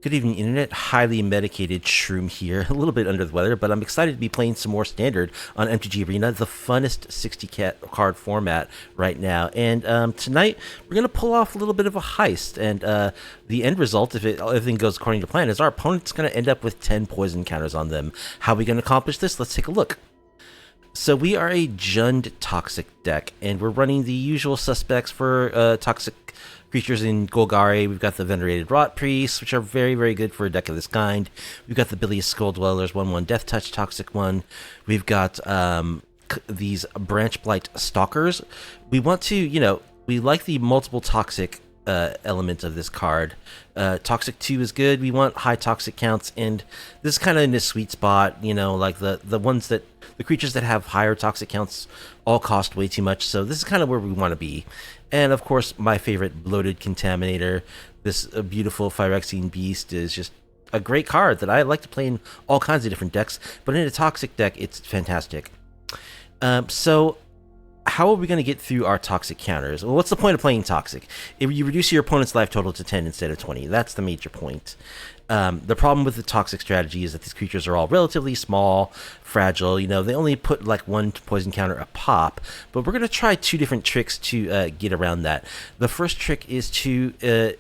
Good evening, Internet. Highly medicated Shroom here. A little bit under the weather, but I'm excited to be playing some more Standard on MTG Arena, the funnest 60-card format right now. And tonight, we're going to pull off a little bit of a heist. And the end result, if everything goes according to plan, is our opponent's going to end up with 10 poison counters on them. How are we going to accomplish this? Let's take a look. So we are a Jund Toxic deck, and we're running the usual suspects for Toxic creatures in Golgari. We've got the Venerated Rotpriests, which are very, very good for a deck of this kind. We've got the Billious Skulldwellers, 1/1 Death Touch Toxic one. We've got these Branchblight Stalkers. We want to, we like the multiple toxic element of this card. Toxic 2 is good. We want high toxic counts, and this is kind of in a sweet spot, like the creatures that have higher toxic counts all cost way too much, so this is kind of where we want to be. And of course, my favorite Bloated Contaminator, this beautiful Phyrexian beast, is just a great card that I like to play in all kinds of different decks, but in a toxic deck, it's fantastic. So how are we going to get through our toxic counters? Well, what's the point of playing toxic? If you reduce your opponent's life total to 10 instead of 20, that's the major point. The problem with the toxic strategy is that these creatures are all relatively small, fragile. They only put like one poison counter a pop, but we're going to try two different tricks to get around that. The first trick is to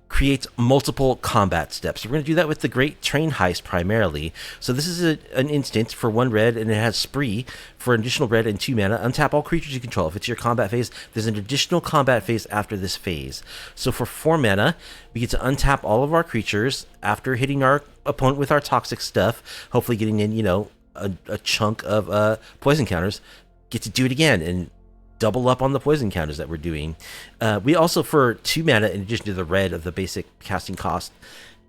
create multiple combat steps. We're going to do that with the Great Train Heist primarily. So this is an instant for 1 red, and it has Spree for an additional red and 2 mana. Untap all creatures you control. If it's your combat phase, there's an additional combat phase after this phase. So for 4 mana, we get to untap all of our creatures after hitting our opponent with our toxic stuff, hopefully getting in, a chunk of poison counters. Get to do it again and double up on the poison counters that we're doing. We also, for 2 mana, in addition to the red of the basic casting cost,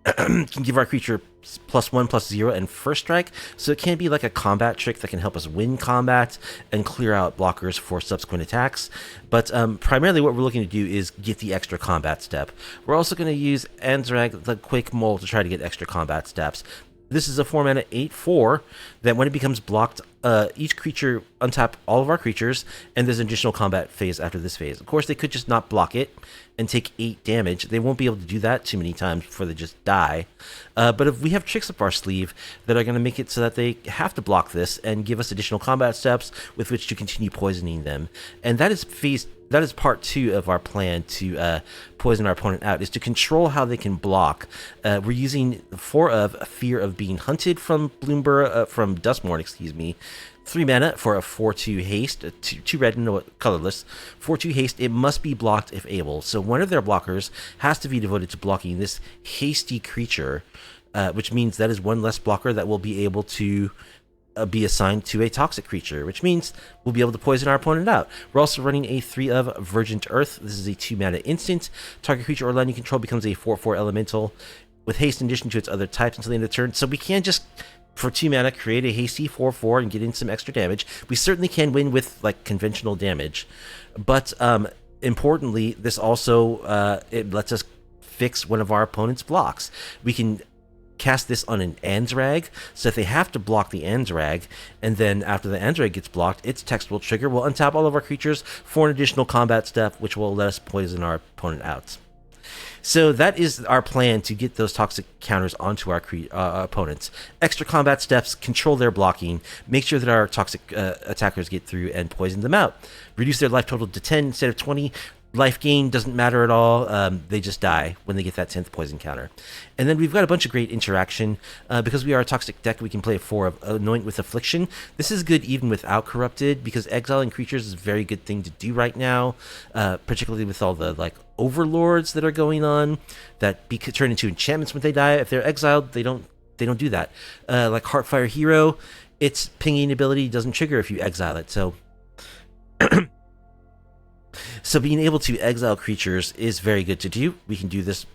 can give our creature +1/+0 and first strike, so it can be like a combat trick that can help us win combat and clear out blockers for subsequent attacks. But primarily what we're looking to do is get the extra combat step. We're also going to use Anzrag the Mole God to try to get extra combat steps. This is a 4 mana 8/4 that when it becomes blocked, each creature untap all of our creatures, and there's an additional combat phase after this phase. Of course, they could just not block it and take 8 damage. They won't be able to do that too many times before they just die. But if we have tricks up our sleeve that are going to make it so that they have to block this and give us additional combat steps with which to continue poisoning them. And that is part 2 of our plan to poison our opponent out, is to control how they can block. We're using 4 of Fear of Being Hunted from from Duskmourn, 3 mana for a 4/2 haste, 2 red and colorless. 4/2 haste, it must be blocked if able. So one of their blockers has to be devoted to blocking this hasty creature, which means that is 1 less blocker that will be able to be assigned to a toxic creature, which means we'll be able to poison our opponent out. We're also running a 3 of Vengeant Earth. This is a 2 mana instant. Target creature or land you control becomes a 4/4 elemental with haste in addition to its other types until the end of the turn. So we can't just, for 2 mana, create a hasty 4/4 and get in some extra damage. We certainly can win with like conventional damage, but importantly, this also it lets us fix one of our opponent's blocks. We can cast this on an Anzrag, so if they have to block the Anzrag, and then after the Anzrag gets blocked, its text will trigger. We'll untap all of our creatures for an additional combat step, which will let us poison our opponent out. So that is our plan to get those toxic counters onto our opponents. Extra combat steps, control their blocking, make sure that our toxic attackers get through and poison them out. Reduce their life total to 10 instead of 20. Life gain doesn't matter at all. They just die when they get that 10th poison counter. And then we've got a bunch of great interaction. Because we are a toxic deck, we can play 4 of Anoint with Affliction. This is good even without Corrupted, because exiling creatures is a very good thing to do right now, particularly with all the overlords that are going on that turn into enchantments when they die. If they're exiled, they don't do that. Like Heartfire Hero, its pinging ability doesn't trigger if you exile it. So being able to exile creatures is very good to do. We can do this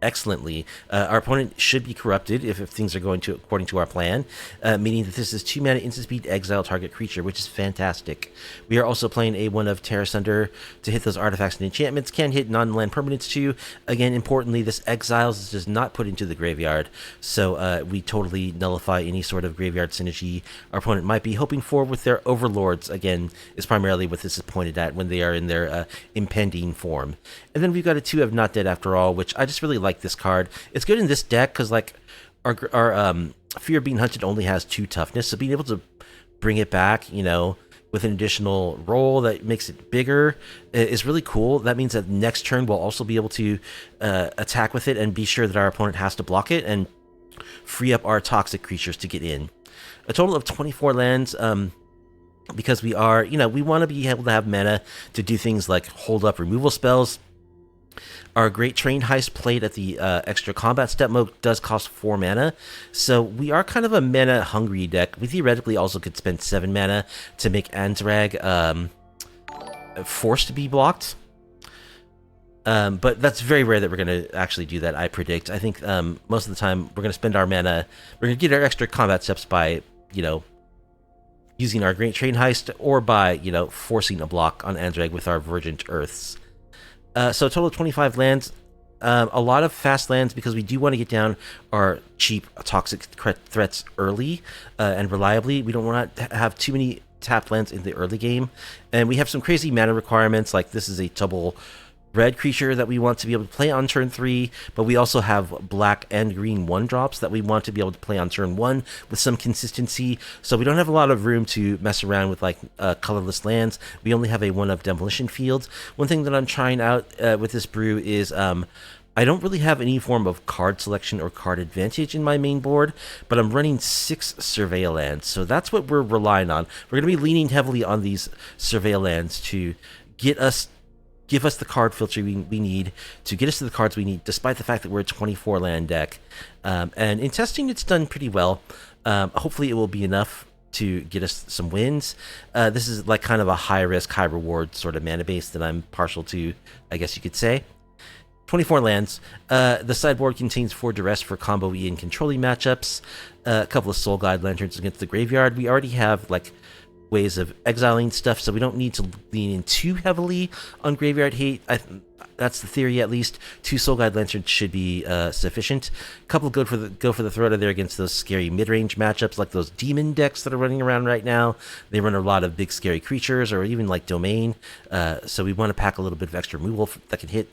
excellently. Our opponent should be corrupted if things are going according to our plan, meaning that this is 2 mana instant speed exile target creature, which is fantastic. We are also playing a 1 of Terra Sunder to hit those artifacts and enchantments. Can hit non-land permanents too. Again, importantly, this exiles, this does not put into the graveyard, so we totally nullify any sort of graveyard synergy our opponent might be hoping for with their overlords. Again, is primarily what this is pointed at when they are in their impending form. And then we've got a 2 of Not Dead After All, which I just really like like this card. It's good in this deck because like our Fear of Being Hunted only has 2 toughness, so being able to bring it back, you know, with an additional roll that makes it bigger is really cool. That means that next turn we'll also be able to attack with it and be sure that our opponent has to block it and free up our toxic creatures to get in. A total of 24 lands, because we are, you know, we want to be able to have mana to do things like hold up removal spells. Our great Train Heist played at the extra combat step mode does cost 4 mana, so we are kind of a mana-hungry deck. We theoretically also could spend 7 mana to make Anzrag forced to be blocked, but that's very rare that we're going to actually do that, I predict. I think most of the time we're going to spend our mana, we're going to get our extra combat steps by, you know, using our great Train Heist or by, you know, forcing a block on Anzrag with our Vengeant Earths. So a total of 25 lands, a lot of fast lands because we do want to get down our cheap toxic threats early and reliably. We don't want to have too many tapped lands in the early game. And we have some crazy mana requirements, like this is a double red creature that we want to be able to play on turn 3, but we also have black and green 1-drops that we want to be able to play on turn 1 with some consistency. So we don't have a lot of room to mess around with like colorless lands. We only have a 1 of demolition fields. One thing that I'm trying out with this brew is I don't really have any form of card selection or card advantage in my main board, but I'm running 6 Surveil lands, so that's what we're relying on. We're going to be leaning heavily on these Surveil lands to give us the card filter we need to get us to the cards we need, despite the fact that we're a 24 land deck. And in testing, it's done pretty well. Hopefully it will be enough to get us some wins. This is like kind of a high risk, high reward sort of mana base that I'm partial to, I guess you could say. 24 lands. The sideboard contains 4 duress for combo-y and controlling matchups. A couple of Soul Guide Lanterns against the graveyard. We already have like ways of exiling stuff, so we don't need to lean in too heavily on graveyard hate. That's the theory, at least. 2 Soul Guide Lanterns should be sufficient. A couple go for the throat there against those scary mid-range matchups, like those demon decks that are running around right now. They run a lot of big scary creatures, or even like domain. So we want to pack a little bit of extra removal that can hit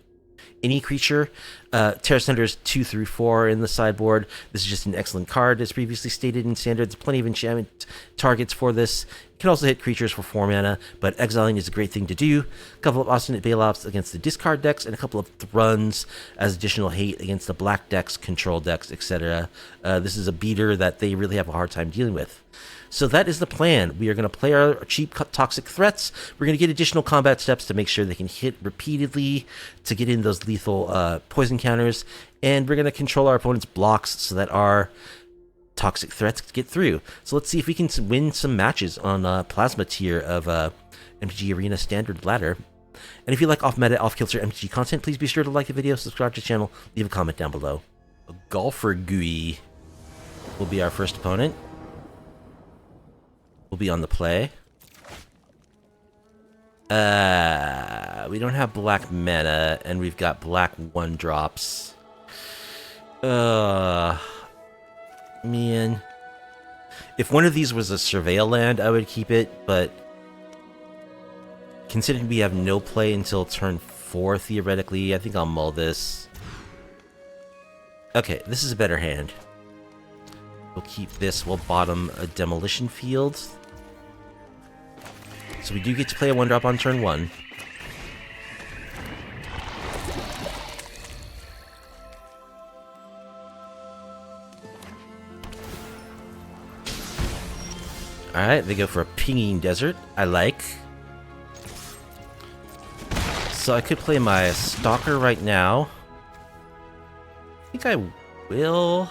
any creature. Terra Senders 2 through 4 in the sideboard. This is just an excellent card, as previously stated in Standard. There's plenty of enchantment targets for this. It can also hit creatures for 4 mana, but exiling is a great thing to do. A couple of Obstinate Bailouts against the discard decks, and a couple of Thruns as additional hate against the black decks, control decks, etc. This is a beater that they really have a hard time dealing with. So that is the plan. We are going to play our cheap toxic threats. We're going to get additional combat steps to make sure they can hit repeatedly to get in those lethal poison counters. And we're going to control our opponent's blocks so that our toxic threats get through. So let's see if we can win some matches on Plasma tier of MTG Arena Standard Ladder. And if you like off-meta, off-kilter MTG content, please be sure to like the video, subscribe to the channel, leave a comment down below. A Golfer Gui will be our first opponent. Will be on the play. We don't have black mana, and we've got black 1-drops. Man. If one of these was a Surveil land, I would keep it, but considering we have no play until turn 4, theoretically, I think I'll mull this. Okay, this is a better hand. We'll keep this. We'll bottom a demolition field. So we do get to play a 1-drop on turn 1. Alright, they go for a pinging desert. I like. So I could play my Stalker right now. I think I will.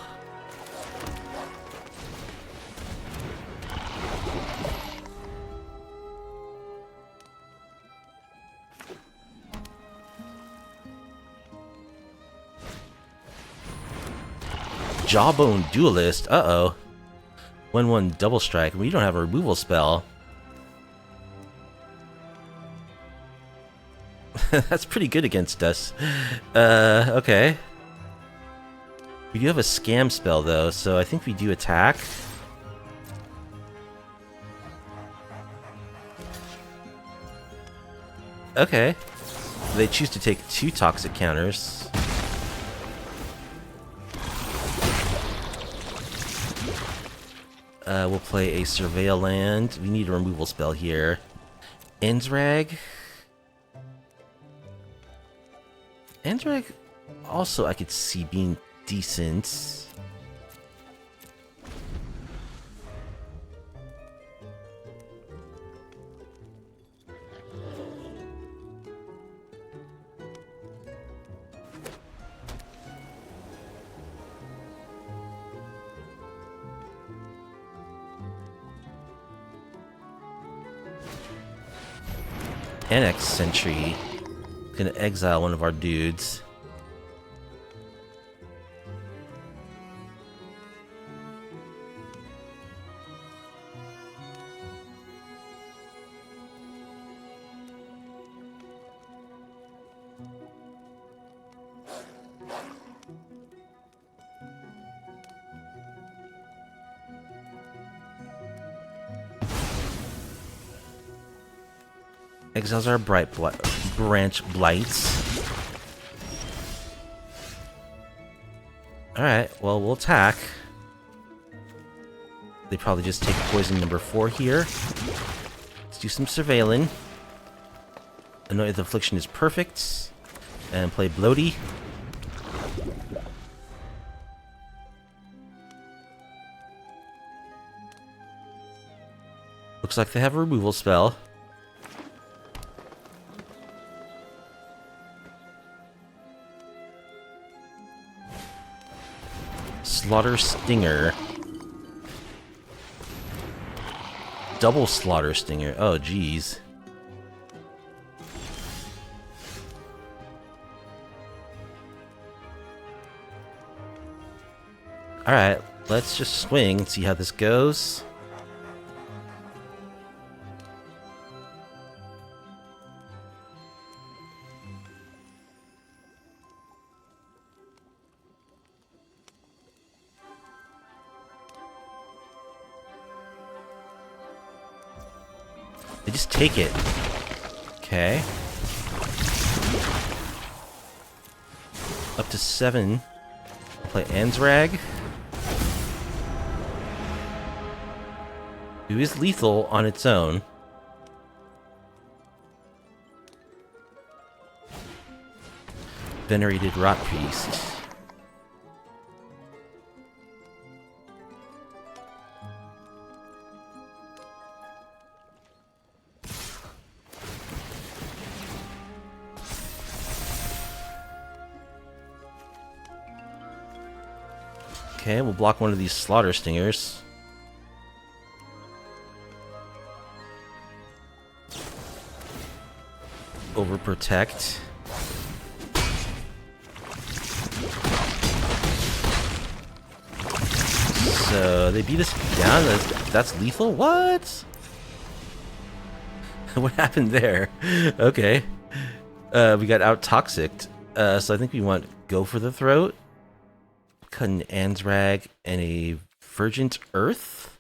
Jawbone Duelist. Uh-oh. 1/1 double strike. We don't have a removal spell. That's pretty good against us. Okay. We do have a scam spell, though, so I think we do attack. Okay. They choose to take 2 toxic counters. We'll play a Surveil land. We need a removal spell here. Anzrag. Anzrag also I could see being decent. Annex Sentry. Gonna exile one of our dudes. Exiles our Branchblights. Alright, well, we'll attack. They probably just take poison number 4 here. Let's do some surveilling. Anoint the Affliction is perfect. And play Bloaty. Looks like they have a removal spell. Slaughter Stinger. Double Slaughter Stinger. Oh, geez. Alright, let's just swing and see how this goes. They just take it. Okay. Up to 7. I'll play Anzrag. Who is lethal on its own. Venerated Rotpriests. Okay, we'll block one of these Slaughter Stingers. Overprotect. So they beat us down. That's lethal? What? What happened there? Okay. We got out toxicked. So I think we want Go for the Throat. Cut an Anzrag and a Vengeant Earth.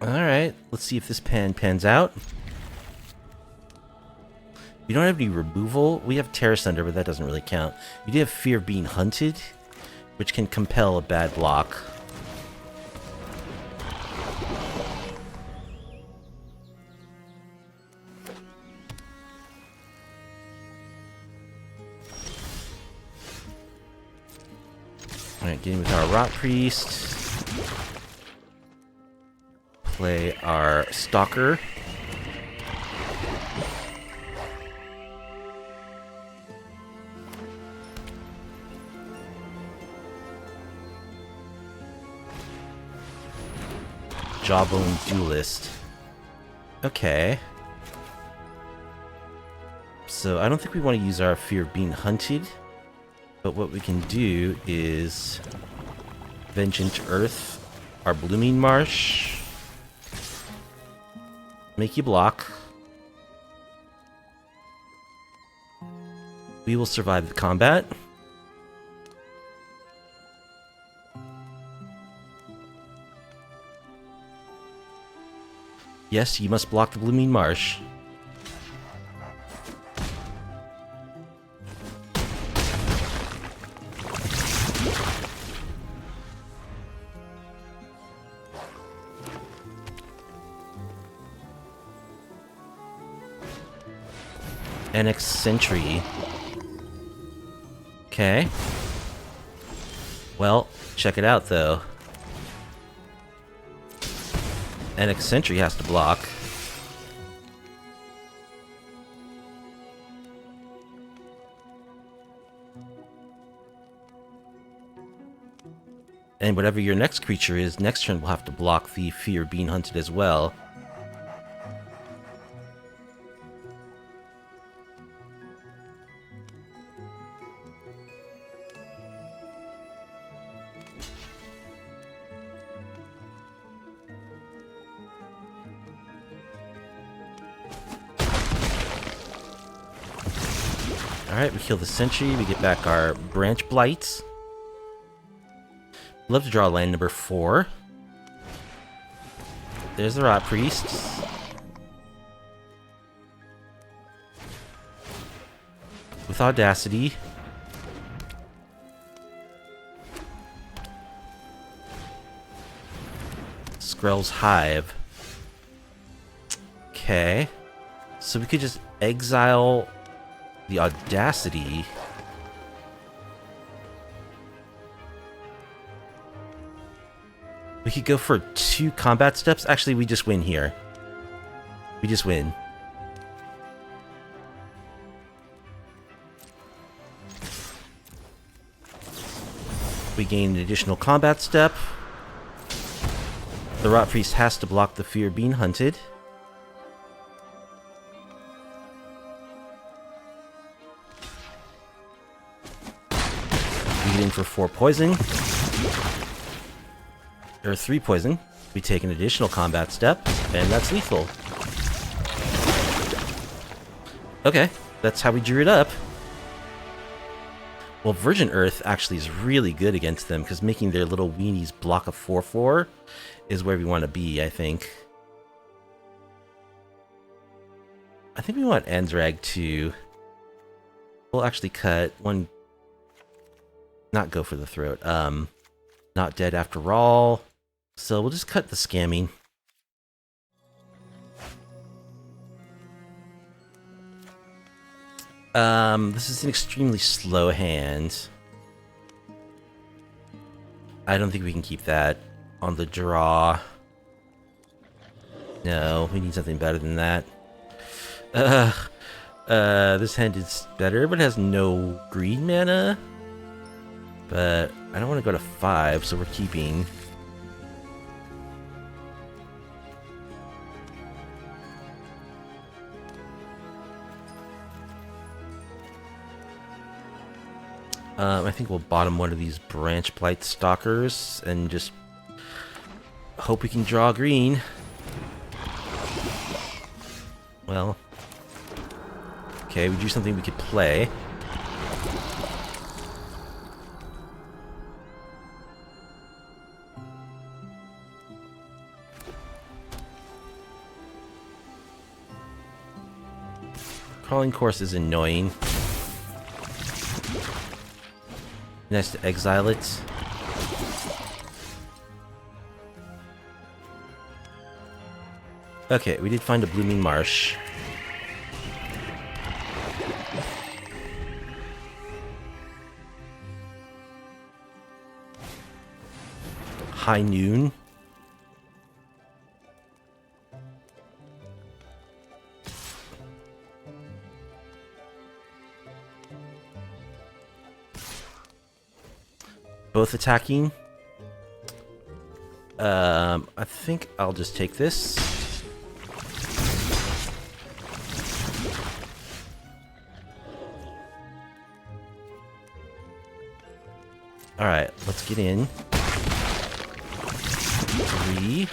Alright, let's see if this pans out. We don't have any removal. We have Terror Thunder, but that doesn't really count. We do have Fear of Being Hunted, which can compel a bad block. Alright, getting with our Rot Priest. Play our Stalker. Jawbone Duelist. Okay. So I don't think we want to use our Fear of Being Hunted. But what we can do is Vengeant Earth, our Blooming Marsh. Make you block. We will survive the combat. Yes, you must block the Blooming Marsh. NX Sentry. Okay. Well, check it out though. NX Sentry has to block. And whatever your next creature is, next turn will have to block the Fear being hunted as well. Alright, we kill the Sentry, we get back our Branchblight. Love to draw land number 4. There's the Rotpriests. With Audacity. Skrell's Hive. Okay. So we could just exile the Audacity. We could go for 2 combat steps. Actually, we just win here. We just win. We gain an additional combat step. The Rotpriest has to block the Fear being hunted. We get in for 4 poison. Or 3 poison. We take an additional combat step, and that's lethal. Okay, that's how we drew it up. Well, Vengeant Earth actually is really good against them, because making their little weenies block a 4/4 is where we want to be, I think. I think we want Anzrag to... We'll actually cut one... Not go for the throat. Not dead after all. So we'll just cut the scamming. This is an extremely slow hand. I don't think we can keep that on the draw. No, we need something better than that. This hand is better, but it has no green mana. But I don't want to go to 5, so we're keeping. I think we'll bottom one of these Branchblight Stalkers and just hope we can draw green. Well, okay, we drew something we could play. Crawling Course is annoying. Nice to exile it. Okay, we did find a Blooming Marsh. High Noon. Both attacking. I think I'll just take this. Alright, let's get in. 3.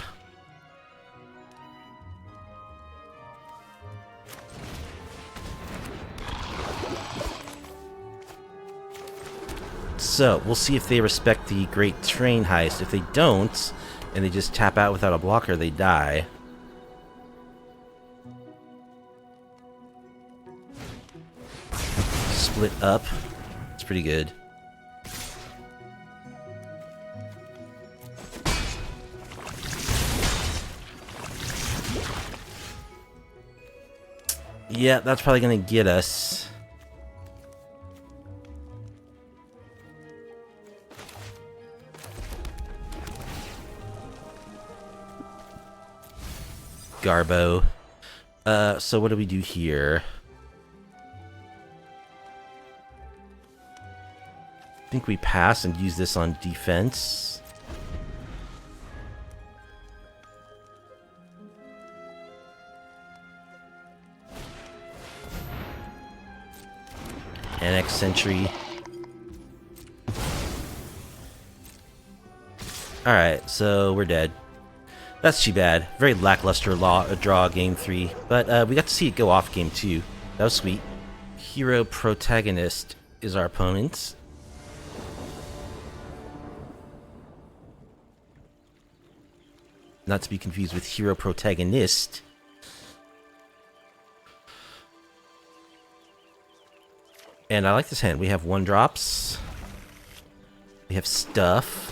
So, we'll see if they respect the Great Train Heist. If they don't, and they just tap out without a blocker, they die. Split up. It's pretty good. Yeah, that's probably gonna get us. Garbo. So what do we do here? I think we pass and use this on defense. Annex sentry. Alright, so we're dead. That's too bad. Very lackluster draw game 3, but we got to see it go off game 2. That was sweet. Hero protagonist is our opponent. Not to be confused with hero protagonist. And I like this hand. We have 1-drops. We have stuff.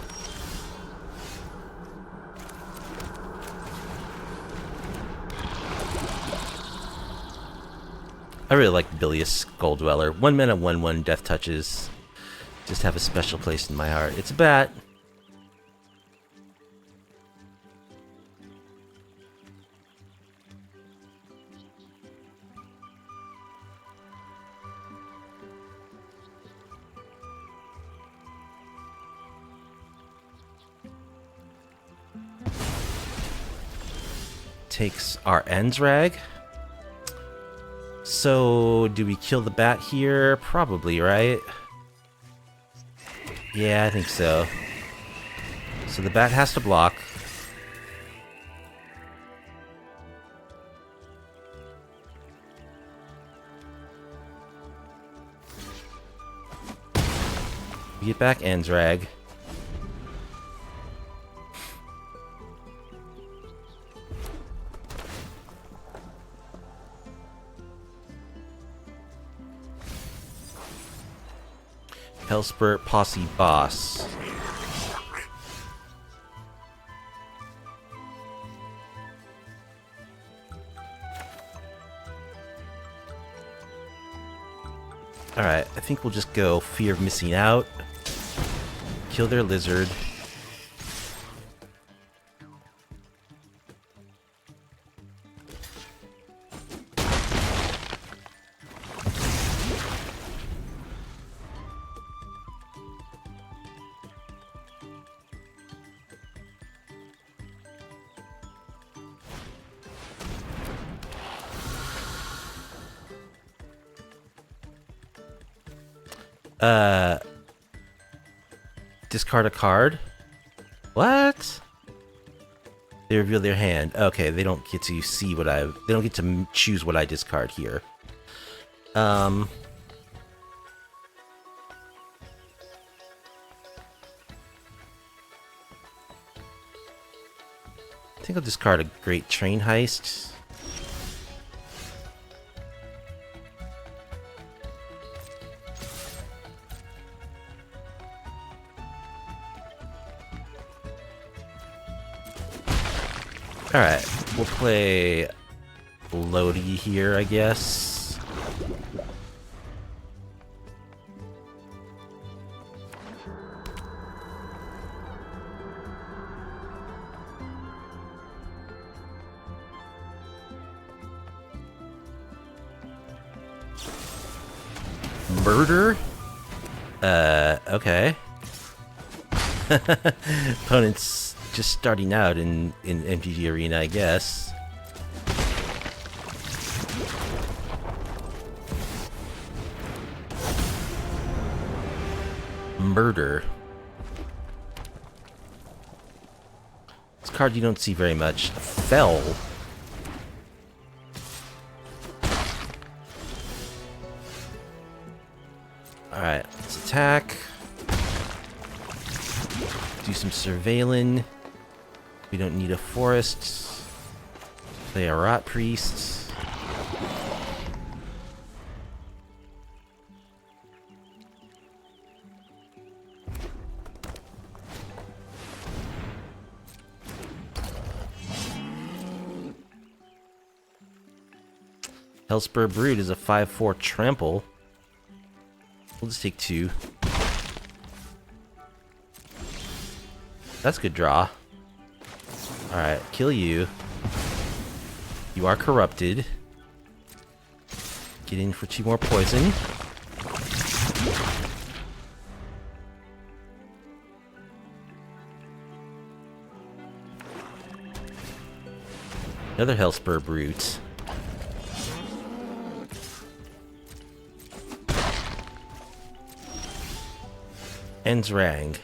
I really like Billious Skulldweller. 1 mana, 1/1 death touches. Just have a special place in my heart. It's a bat. Takes our Anzrag. So, do we kill the bat here? Probably, right? Yeah, I think so. So the bat has to block. We get back Anzrag. Hellspurt Posse Boss. Alright, I think we'll just go Fear of Missing Out. Kill their lizard. Discard a card? What? They reveal their hand. Okay, they don't get to see what they don't get to choose what I discard here. I think I'll discard a Great Train Heist. Alright, we'll play Bloaty here, I guess. Murder? Okay. Opponent's just starting out in MTG Arena, I guess. Murder. This card you don't see very much. Fell. Alright, let's attack. Do some surveilling. We don't need a forest. Play a Rotpriest. Hellspur Brood is a 5/4 trample. We'll just take 2. That's a good draw. Alright, kill you. You are corrupted. Get in for 2 more poison. Another Hellspur Brute. Anzrag.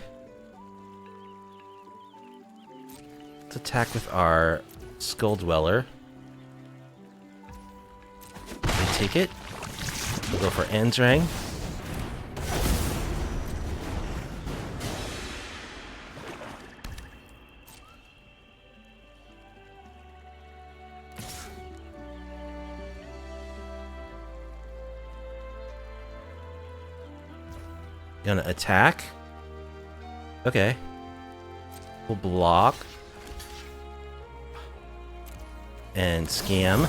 Let's attack with our Skulldweller. We take it. We'll go for Anzrag. Gonna attack. Okay. We'll block. And scam.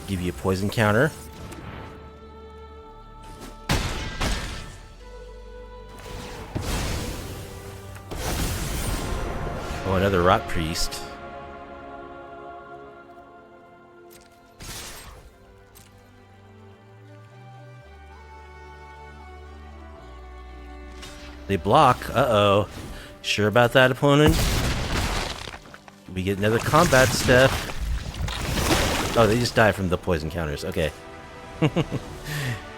Give you a poison counter. Oh, another Rotpriest. They block. Uh-oh. Sure about that, opponent? We get another combat step. Oh, they just die from the poison counters. Okay.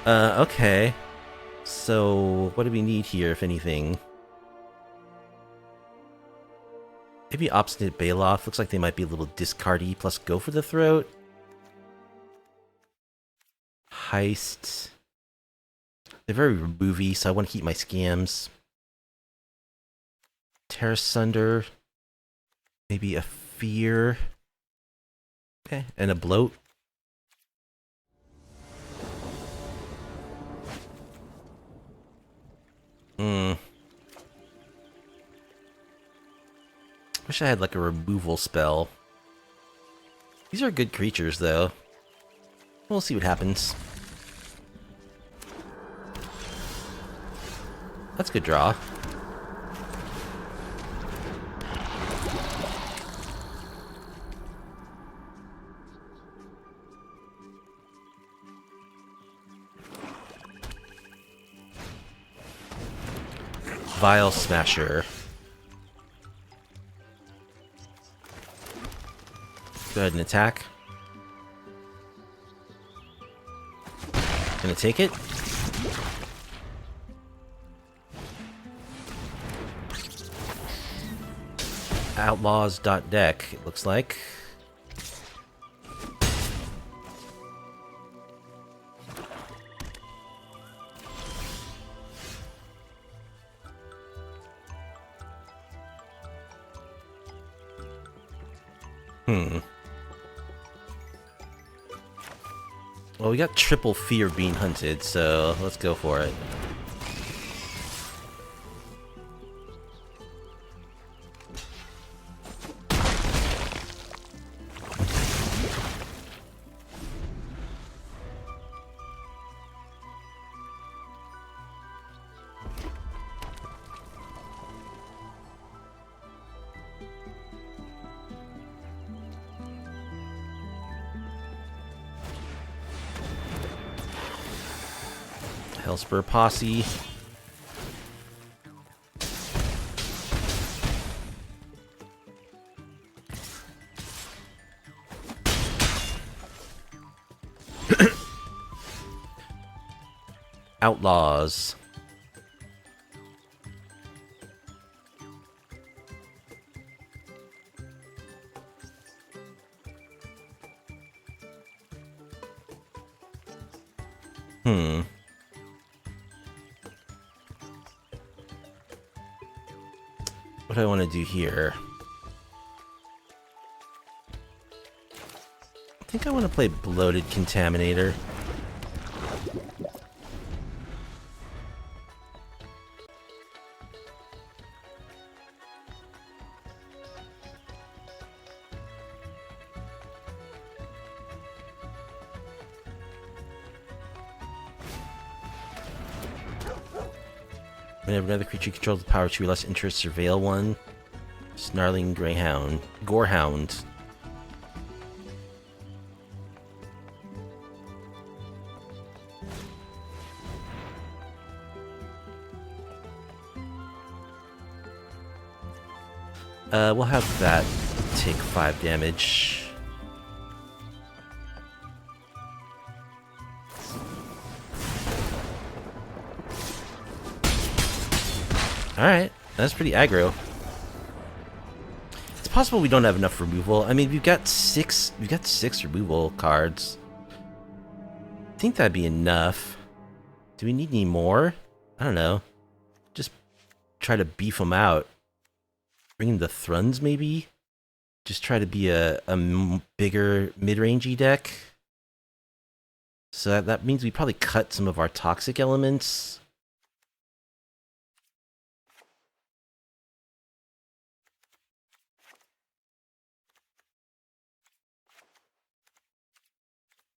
Okay. So, what do we need here, if anything? Maybe Obstinate Baloth. Looks like they might be a little discardy, plus go for the throat. Heist. They're very removey, so I want to keep my scams. Terra Sunder. Maybe a Fear. Okay, and a Bloat. Wish I had like a removal spell. These are good creatures though. We'll see what happens. That's a good draw. Vile Smasher. Go ahead and attack. Gonna take it. Outlaws.deck, it looks like. Well, we got triple fear being hunted, so let's go for it. Hellspur Posse. Outlaws. What do I want to do here? I think I want to play Bloated Contaminator. Whenever another creature controls the power 2 or less interest, surveil one. Snarling Greyhound. Gorehound. We'll have that take 5 damage. Alright, that's pretty aggro. It's possible we don't have enough removal. I mean, we've got six removal cards. I think that'd be enough. Do we need any more? I don't know. Just try to beef them out. Bring in the Thruns, maybe? Just try to be a bigger mid-rangey deck. So that means we probably cut some of our toxic elements.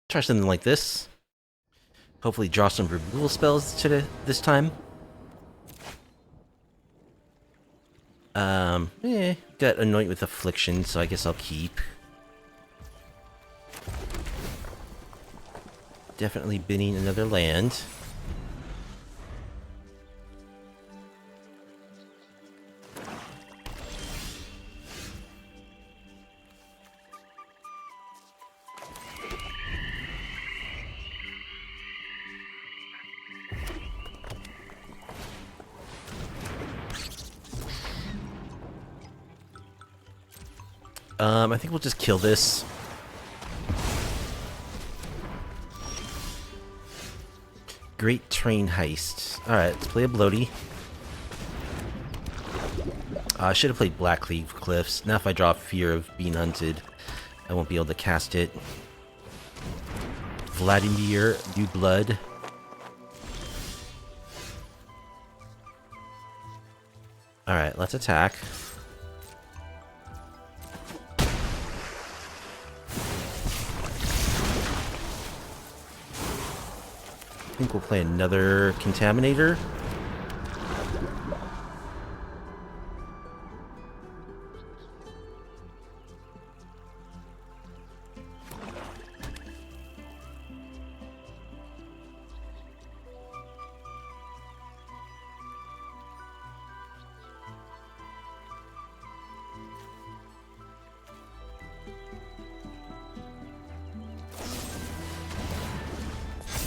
Try something like this. Hopefully draw some removal spells this time. Got Anoint with Affliction, so I guess I'll keep. Definitely binning another land. I think we'll just kill this. Great Train Heist. Alright, let's play a Bloaty. I should have played Blackleaf Cliffs. Now if I draw Fear of being hunted, I won't be able to cast it. Vladimir, New Blood. Alright, let's attack. I think we'll play another Contaminator.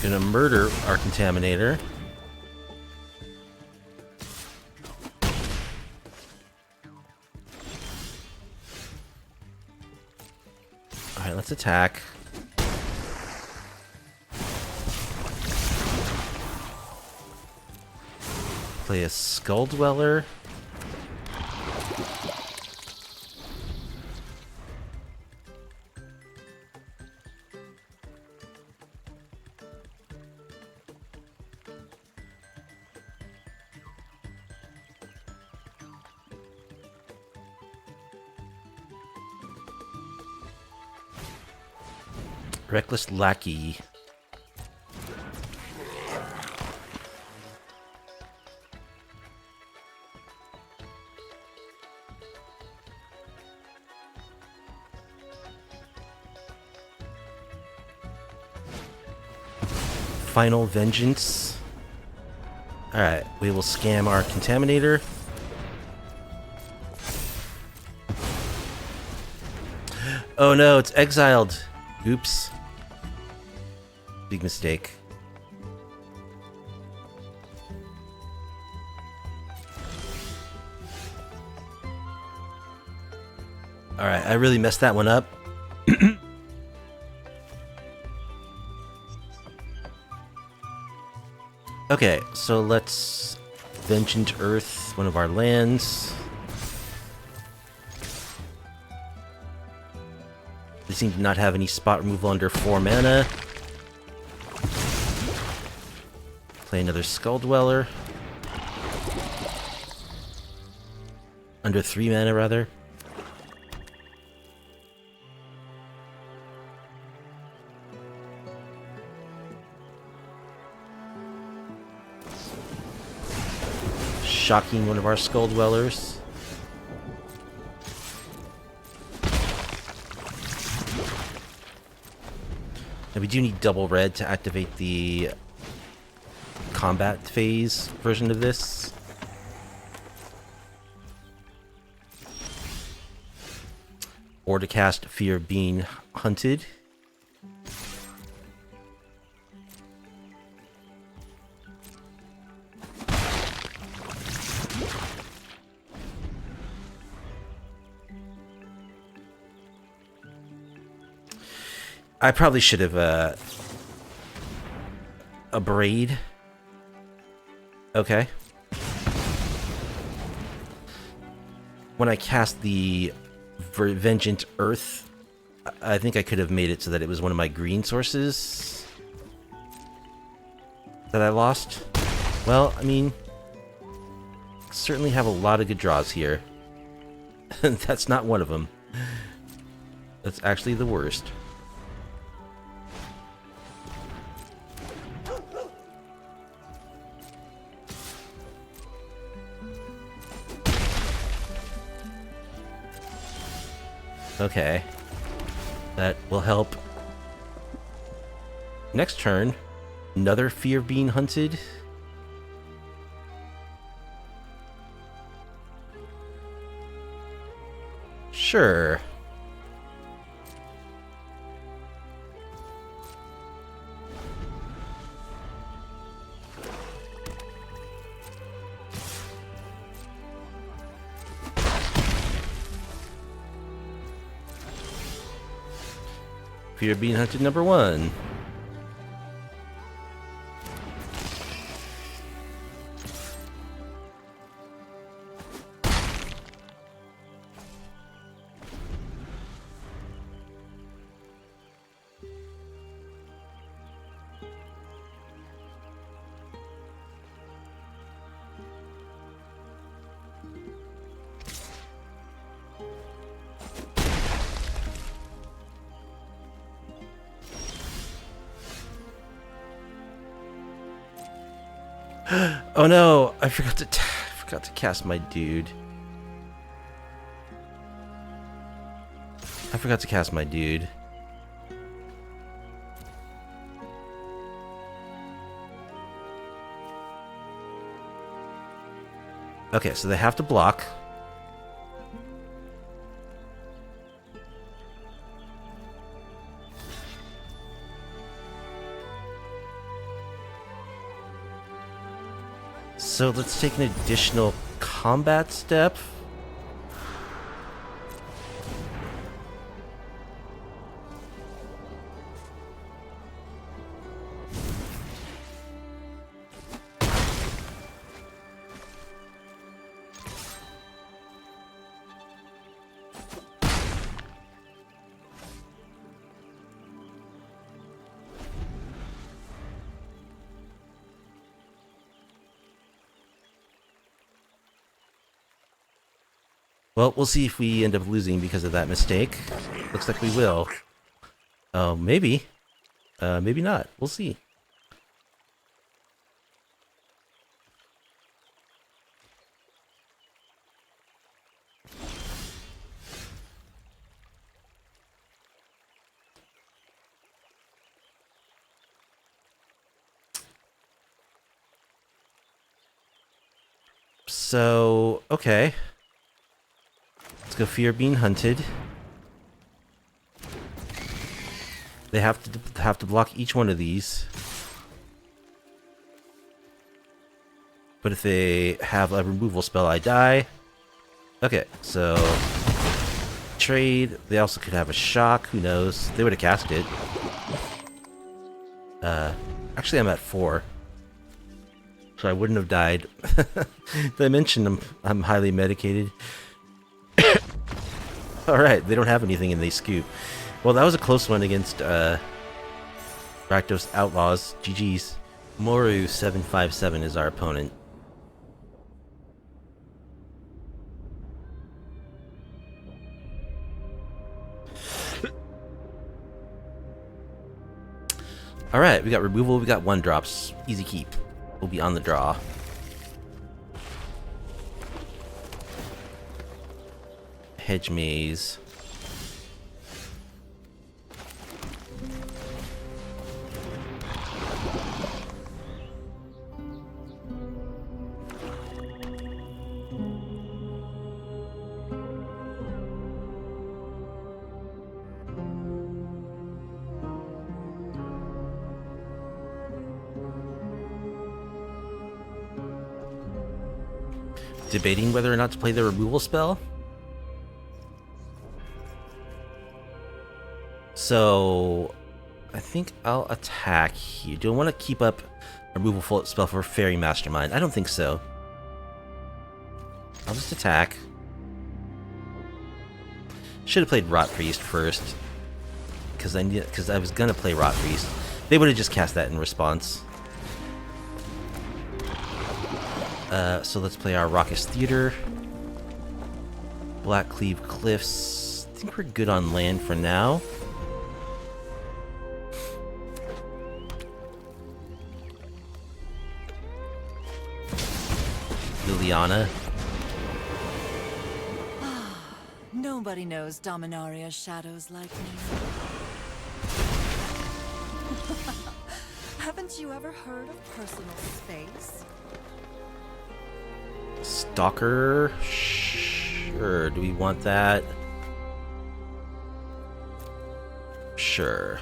Gonna murder our Contaminator. Alright, let's attack. Play a Skulldweller. Reckless Lackey. Final Vengeance. Alright, we will scam our Contaminator. Oh no, it's exiled. Oops. Big mistake. Alright, I really messed that one up. Okay, so let's Vengeant Earth, one of our lands. They seem to not have any spot removal under 4 mana. Play another Skulldweller. Under 3 mana, rather. shocking one of our Skulldwellers. And we do need double red to activate the combat phase version of this. Or to cast Fear of Being Hunted. I probably should have a braid. Okay. When I cast the Vengeant Earth, I think I could have made it so that it was one of my green sources that I lost. Well, I mean, certainly have a lot of good draws here. That's not one of them. That's actually the worst. Okay. That will help. Next turn, another Fear of Being Hunted. Sure. Fear of Being Hunted number 1. Oh no, I forgot to cast my dude. I forgot to cast my dude. Okay, so they have to block. So let's take an additional combat step. Well, we'll see if we end up losing because of that mistake. Looks like we will. Oh, maybe. Maybe not. We'll see. So, okay. Let's go Fear Being Hunted. They have to block each one of these. But if they have a removal spell, I die. Okay, so trade. They also could have a shock. Who knows? They would have cast it. Actually, I'm at 4, so I wouldn't have died. Did I mention I'm highly medicated? Alright, they don't have anything and they scoop. Well, that was a close one against Rakdos Outlaws. GG's. Moru757 is our opponent. Alright, we got removal, we got 1-drops. Easy keep. We'll be on the draw. hedge maze. Debating whether or not to play the removal spell. So I think I'll attack here. Do I want to keep up a removal spell for Fairy Mastermind? I don't think so. I'll just attack. Should have played Rotpriest first, because I was gonna play Rotpriest. They would have just cast that in response. So let's play our Raucous Theater. Blackcleave Cliffs. I think we're good on land for now. Liliana. Nobody knows Dominaria's shadows like me. Haven't you ever heard of personal space? Stalker? Sure. Do we want that? Sure.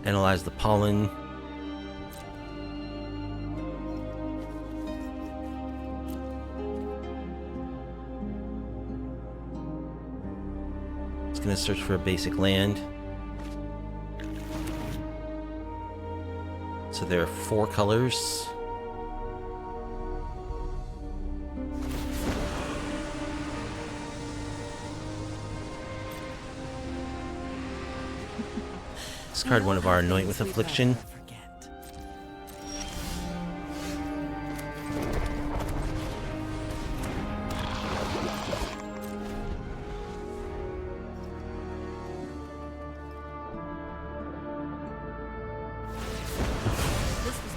Analyze the pollen. It's gonna search for a basic land. So there are 4 colors. Discard one of our Anoint with Affliction.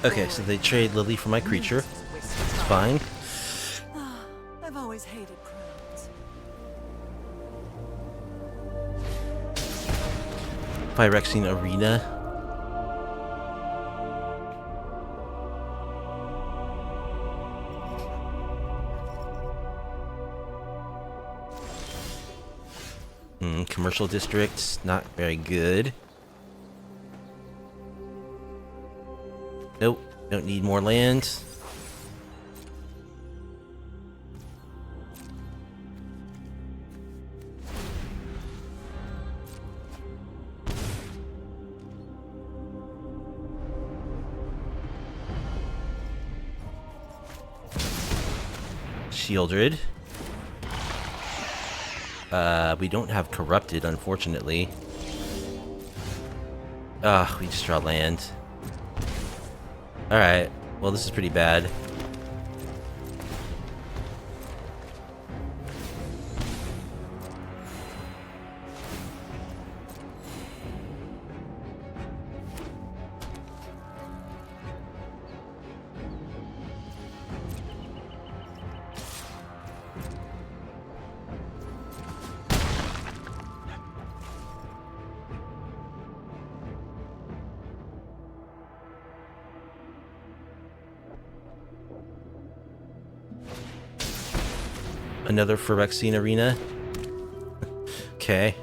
Okay, so they trade Lily for my creature. It's fine. I've always hated crowds. Phyrexian Arena. Commercial districts, not very good. Nope, don't need more land. Shieldred. We don't have Corrupted, unfortunately. We just draw land. Alright, well this is pretty bad. Another Phyrexian Arena. Okay.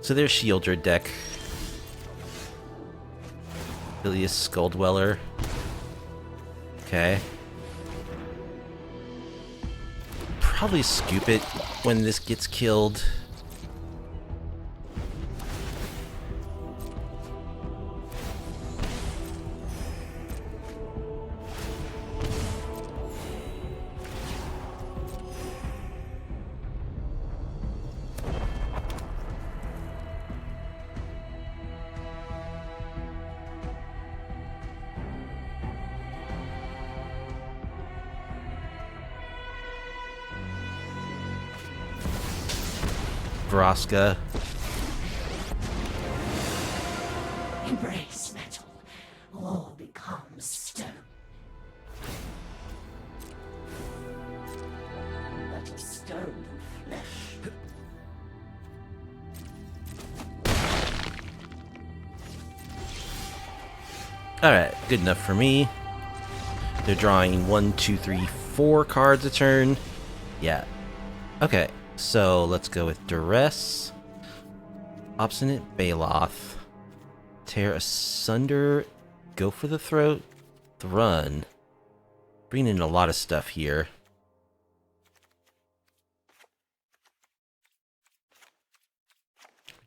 So there's Shieldred deck. Billious Skulldweller. Okay. Probably scoop it when this gets killed. Vraska. Embrace metal. All becomes stone. But a stone and flesh. Alright, good enough for me. They're drawing 1, 2, 3, 4 cards a turn. Yeah. Okay, so let's go with Duress. Obstinate Baloth. Tear Asunder. Go for the Throat. Thrun. Bringing in a lot of stuff here.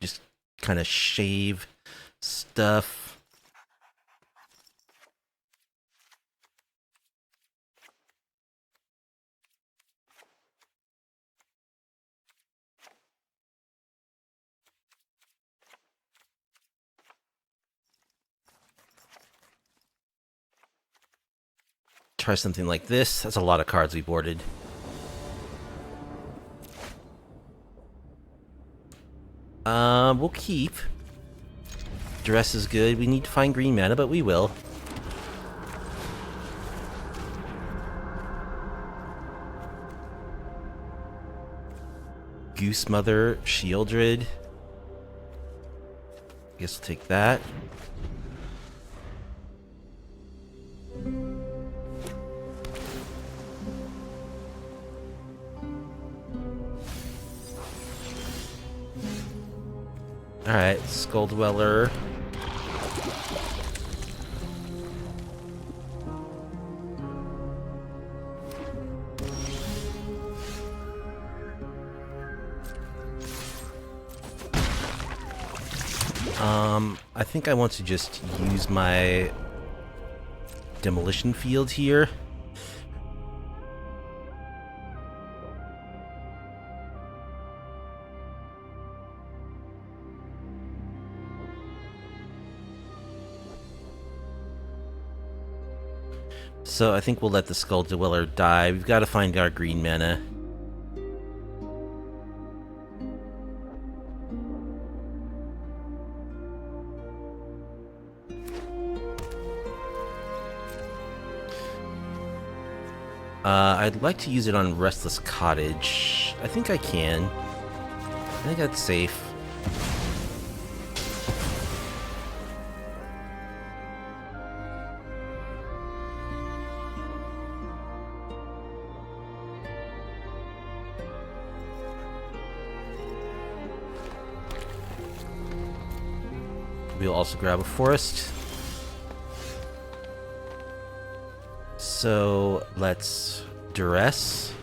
Just kind of shave stuff. Try something like this. That's a lot of cards we boarded. We'll keep. Duress is good. We need to find green mana, but we will. Goose Mother, Shieldred. Guess we'll take that. Alright, Skulldweller. I think I want to just use my demolition field here. So I think we'll let the Skulldweller die. We've got to find our green mana. I'd like to use it on Restless Cottage. I think I can. I think that's safe. We'll also grab a forest. So let's Duress.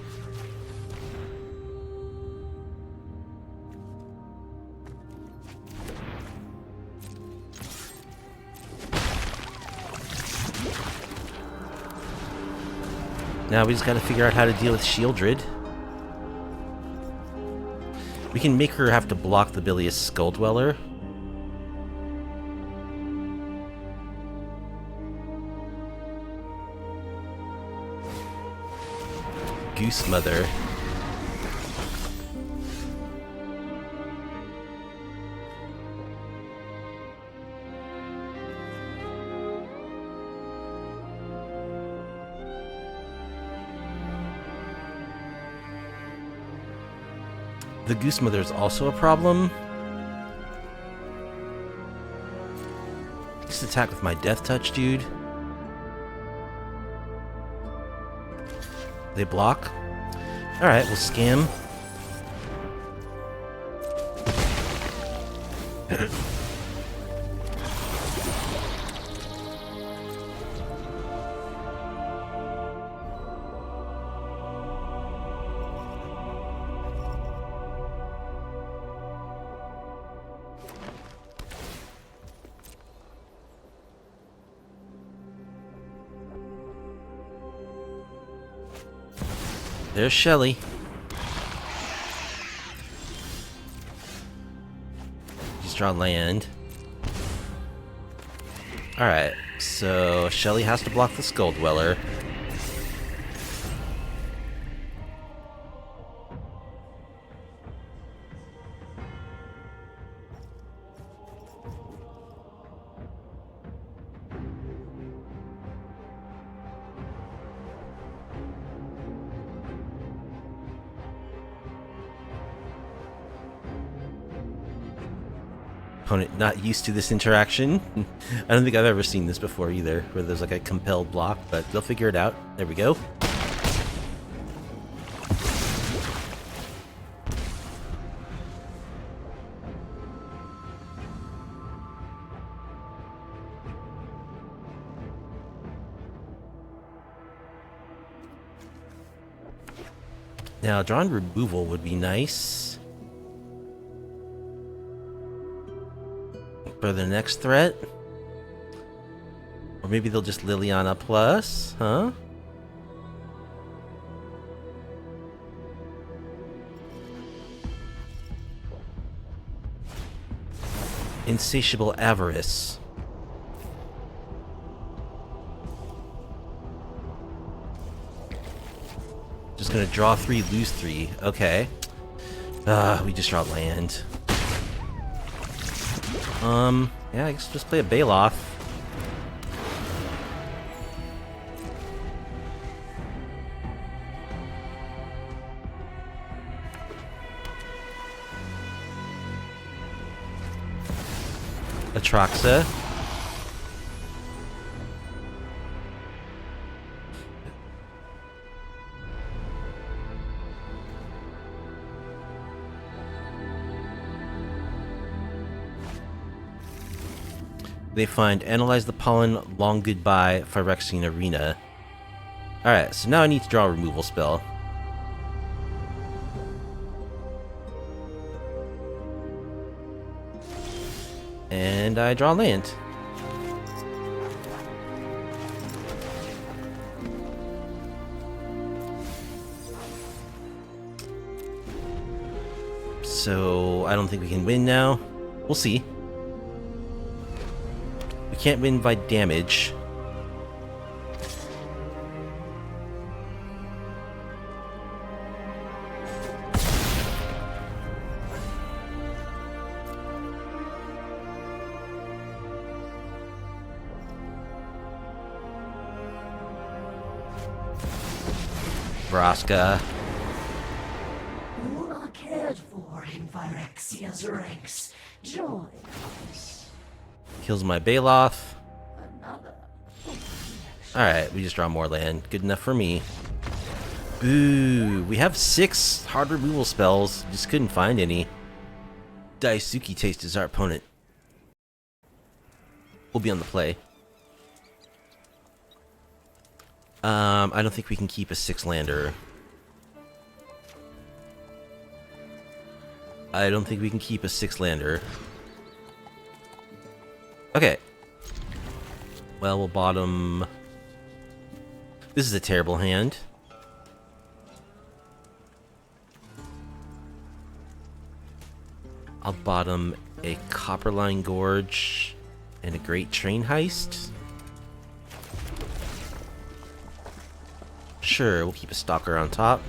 Now we just gotta figure out how to deal with Shieldred. We can make her have to block the Billious Skulldweller. Goose Mother. The Goose Mother is also a problem. Just attack with my Death Touch, dude. They block. Alright, we'll scam. There's Shelly. Just draw land. Alright, so Shelly has to block the Skulldweller. Opponent not used to this interaction. I don't think I've ever seen this before either, where there's like a compelled block, but they'll figure it out. There we go. Now, drawing removal would be nice for the next threat. Or maybe they'll just Liliana plus, huh? Insatiable avarice. Just gonna draw 3, lose 3. Okay. We just draw land. Yeah, I guess just play a Baloth. Atraxa. They find Analyze the Pollen, Long Goodbye, Phyrexian Arena. Alright, so now I need to draw a removal spell. And I draw land. So I don't think we can win now. We'll see. We can't win by damage. Vraska. You are cared for in Phyrexia's ranks. Join us. Kills my Baloth. Another. Alright, we just draw more land. Good enough for me. Ooh, we have 6 hard removal spells. Just couldn't find any. Daisuke Taste is our opponent. We'll be on the play. I don't think we can keep a 6-lander. I don't think we can keep a 6-lander. Okay. Well, we'll bottom... This is a terrible hand. I'll bottom a Copperline Gorge and a Great Train Heist. Sure, we'll keep a Stalker on top.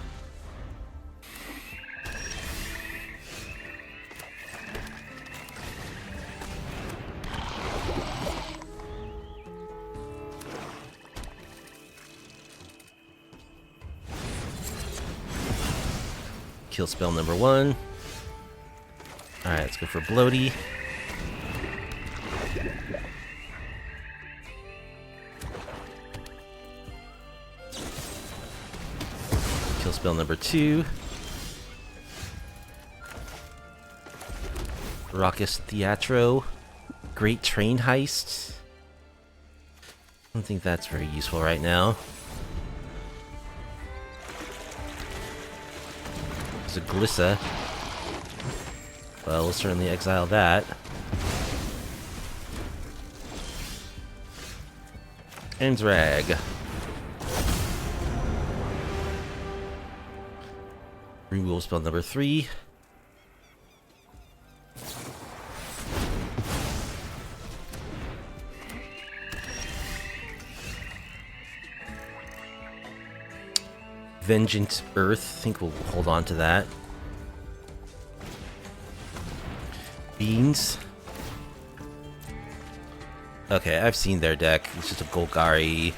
Kill spell number 1. Alright, let's go for Bloaty. Kill spell number 2. Raucous Theatro. Great Train Heist. I don't think that's very useful right now. There's a Glissa. Well, we'll certainly exile that. Anzrag. Removal spell number 3. Vengeant Earth. I think we'll hold on to that. Beans. Okay, I've seen their deck. It's just a Golgari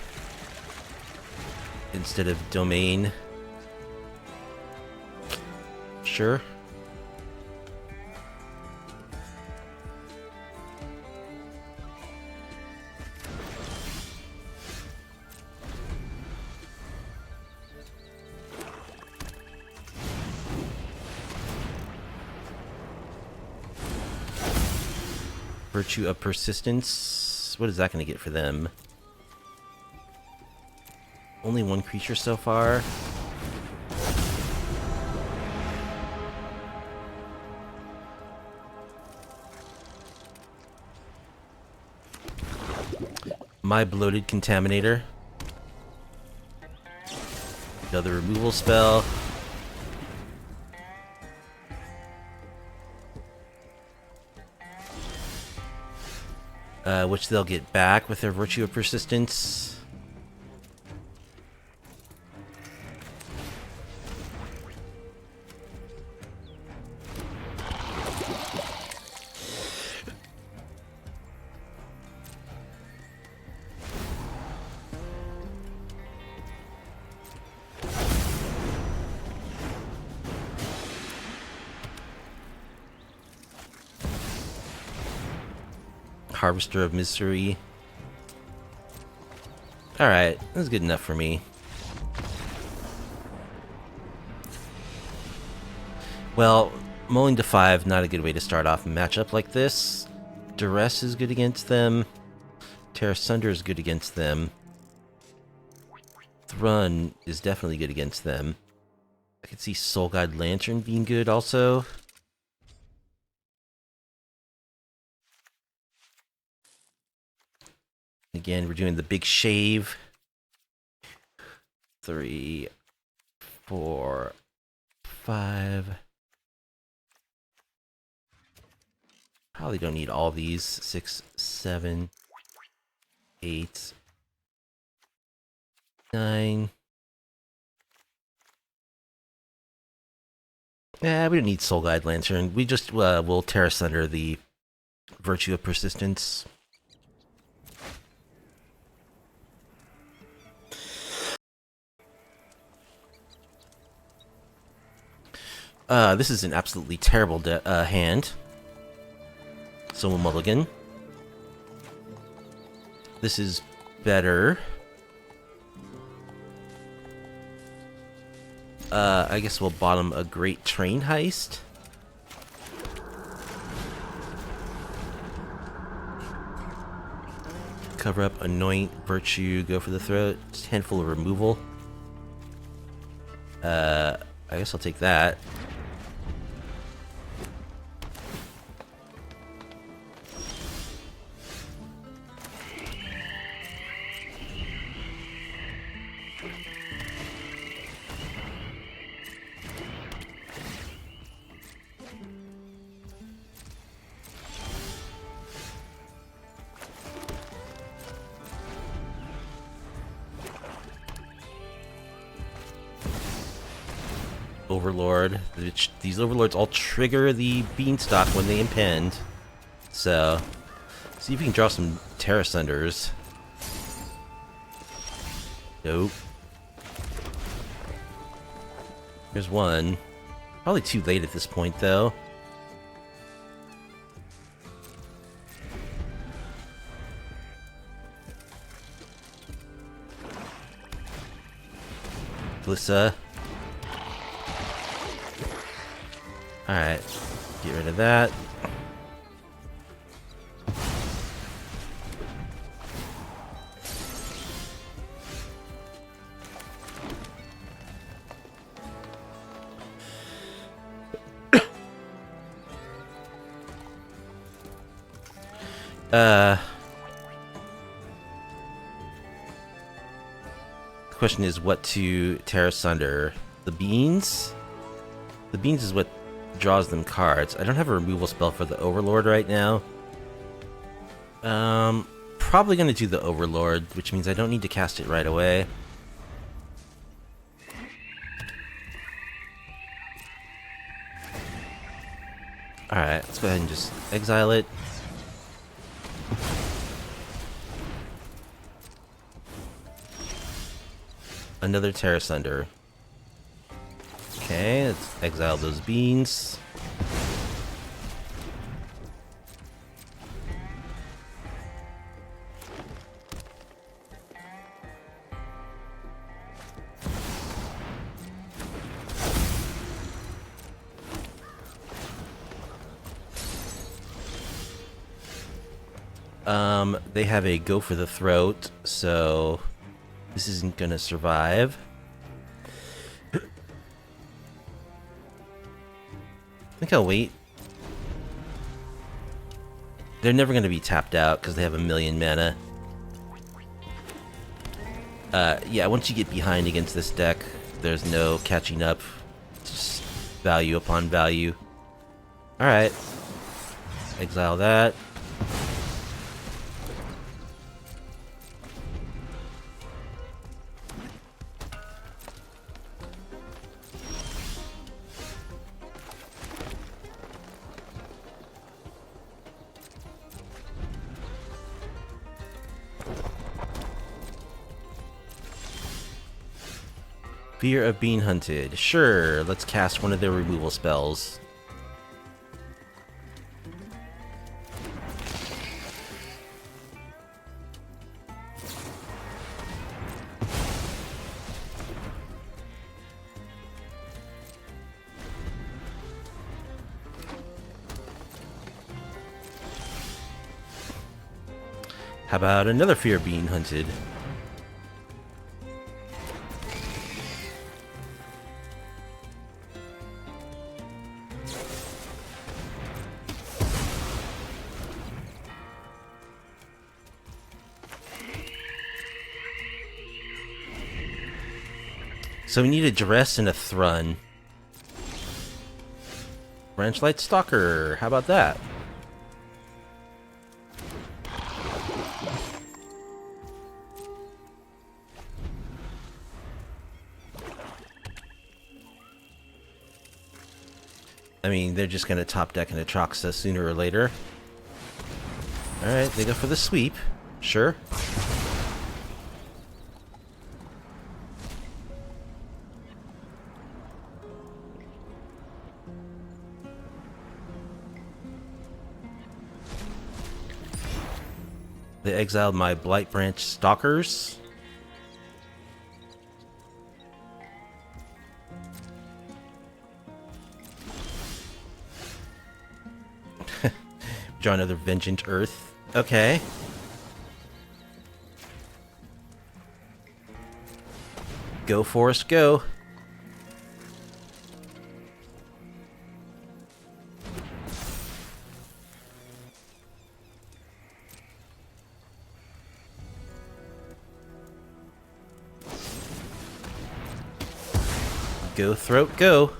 instead of Domain. Sure. Virtue of Persistence. What is that going to get for them? Only one creature so far. My Bloated Contaminator. Another removal spell. Which they'll get back with their Virtue of Persistence. Harvester of Misery. Alright, that's good enough for me. Well, mulling to 5, not a good way to start off a matchup like this. Duress is good against them. Tear Asunder is good against them. Thrun is definitely good against them. I could see Soul Guide Lantern being good also. Again, we're doing the big shave. 3, 4, 5. Probably don't need all these. 6, 7, 8, 9. Yeah, we don't need Soul Guide Lantern. We just will tear asunder the Virtue of Persistence. This is an absolutely terrible hand. So we'll mulligan. This is better. I guess we'll bottom a great Train Heist. Cover up, Anoint, Virtue, go for the throat. Handful of removal. I guess I'll take that. Overlord. These Overlords all trigger the Beanstalk when they impend. So, see if we can draw some Tear Asunders. Nope. There's one. Probably too late at this point, though. Glissa. Alright, get rid of that. The question is what to tear asunder. The beans? The beans is what draws them cards. I don't have a removal spell for the Overlord right now. Probably gonna do the Overlord, which means I don't need to cast it right away. Alright, let's go ahead and just exile it. Another Tear Asunder. Okay, let's exile those beans. They have a go for the throat, so this isn't gonna survive. I think I'll wait. They're never gonna be tapped out because they have 1,000,000 mana. Yeah, once you get behind against this deck, there's no catching up. It's just value upon value. Alright. Exile that. Fear of being hunted. Sure, let's cast one of their removal spells. How about another fear of being hunted? So we need a Duress and a Thrun. Branchblight Stalker, how about that? I mean, they're just gonna top deck an Atraxa sooner or later. Alright, they go for the sweep. Sure. They exiled my Blight Branch Stalkers. Draw another Vengeant Earth. Okay. Go, Forest, go. Go, Throat, go.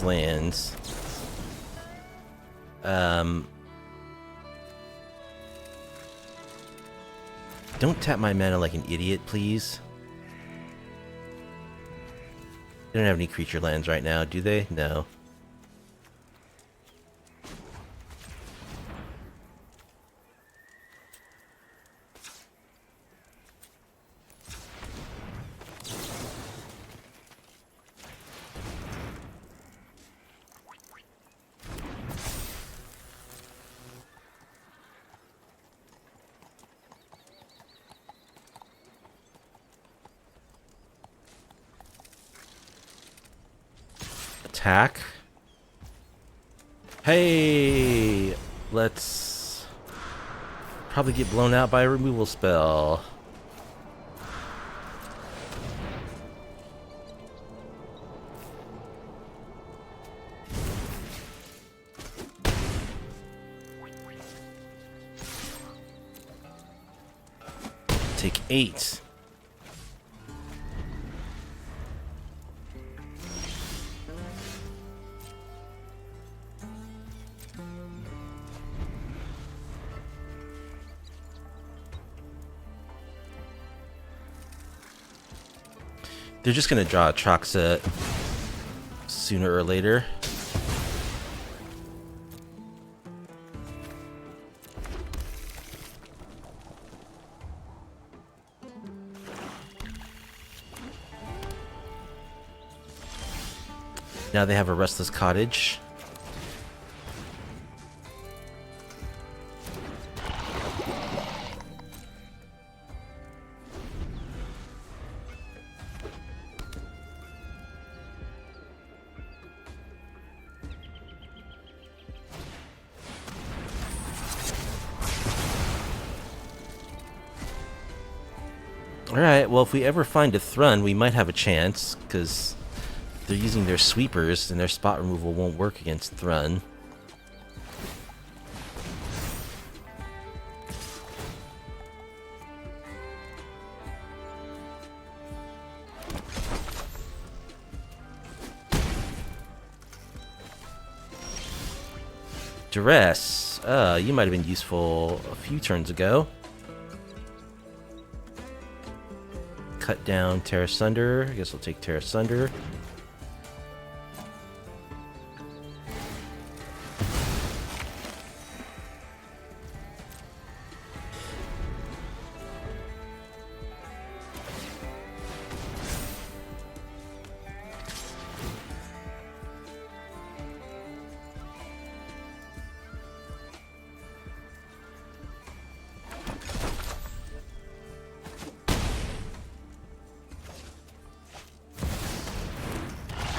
Lands. Don't tap my mana like an idiot, please. They don't have any creature lands right now, do they? No. Attack. Hey, let's probably get blown out by a removal spell. Take 8. They're just gonna draw a Atraxa sooner or later. Now they have a Restless Cottage. Alright, well, if we ever find a Thrun, we might have a chance, because they're using their sweepers, and their spot removal won't work against Thrun. Duress. You might have been useful a few turns ago. Cut down, tear asunder. I guess I'll take tear asunder.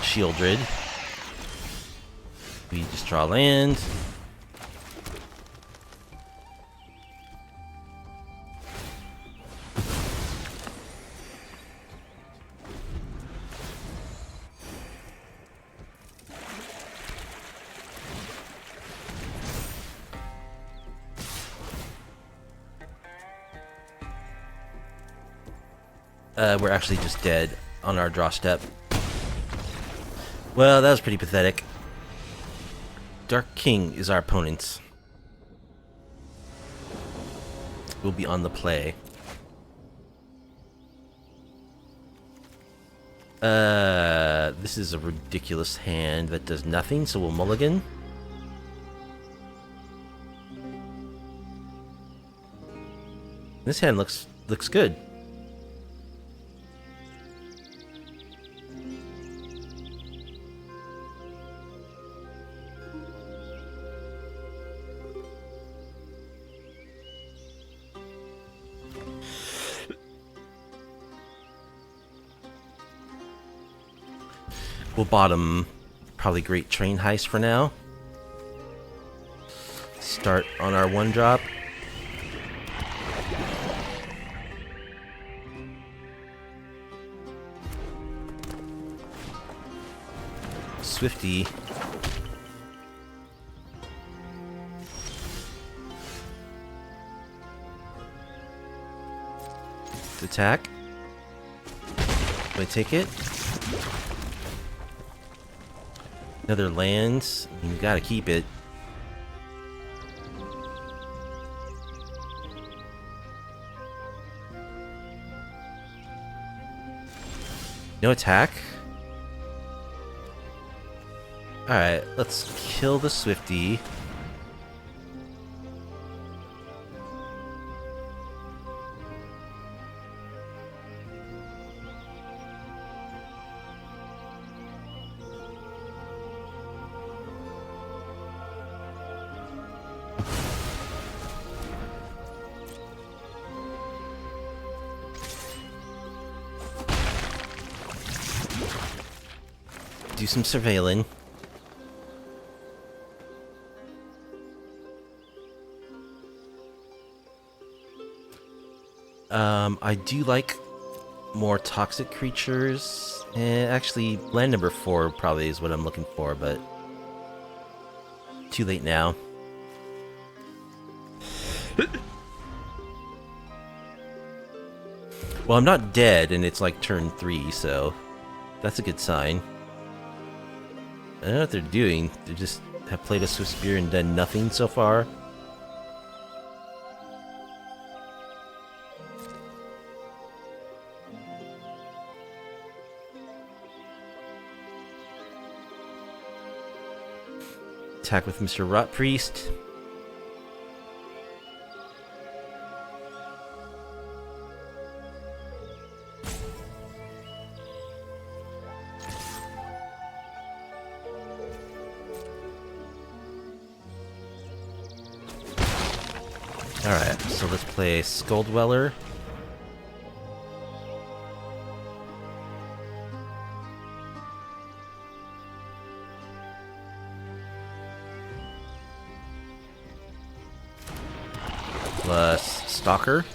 Shieldred. We just draw land. We're actually just dead on our draw step. Well, that was pretty pathetic. Dark King is our opponent. We'll be on the play. This is a ridiculous hand that does nothing, so we'll mulligan. This hand looks good. We'll bottom probably Great Train Heist for now. Start on our 1-drop. Swifty. Attack. Do I take it? Another land. I mean, you gotta keep it. No attack. Alright, let's kill the Swifty. Do some surveilling. I do like more toxic creatures. Actually, land number 4 probably is what I'm looking for, but too late now. Well, I'm not dead, and it's like turn 3, so that's a good sign. I don't know what they're doing. They just have played a Swift Spear and done nothing so far. Attack with Mr. Rotpriest. Alright, so let's play Skulldweller. Plus Stalker.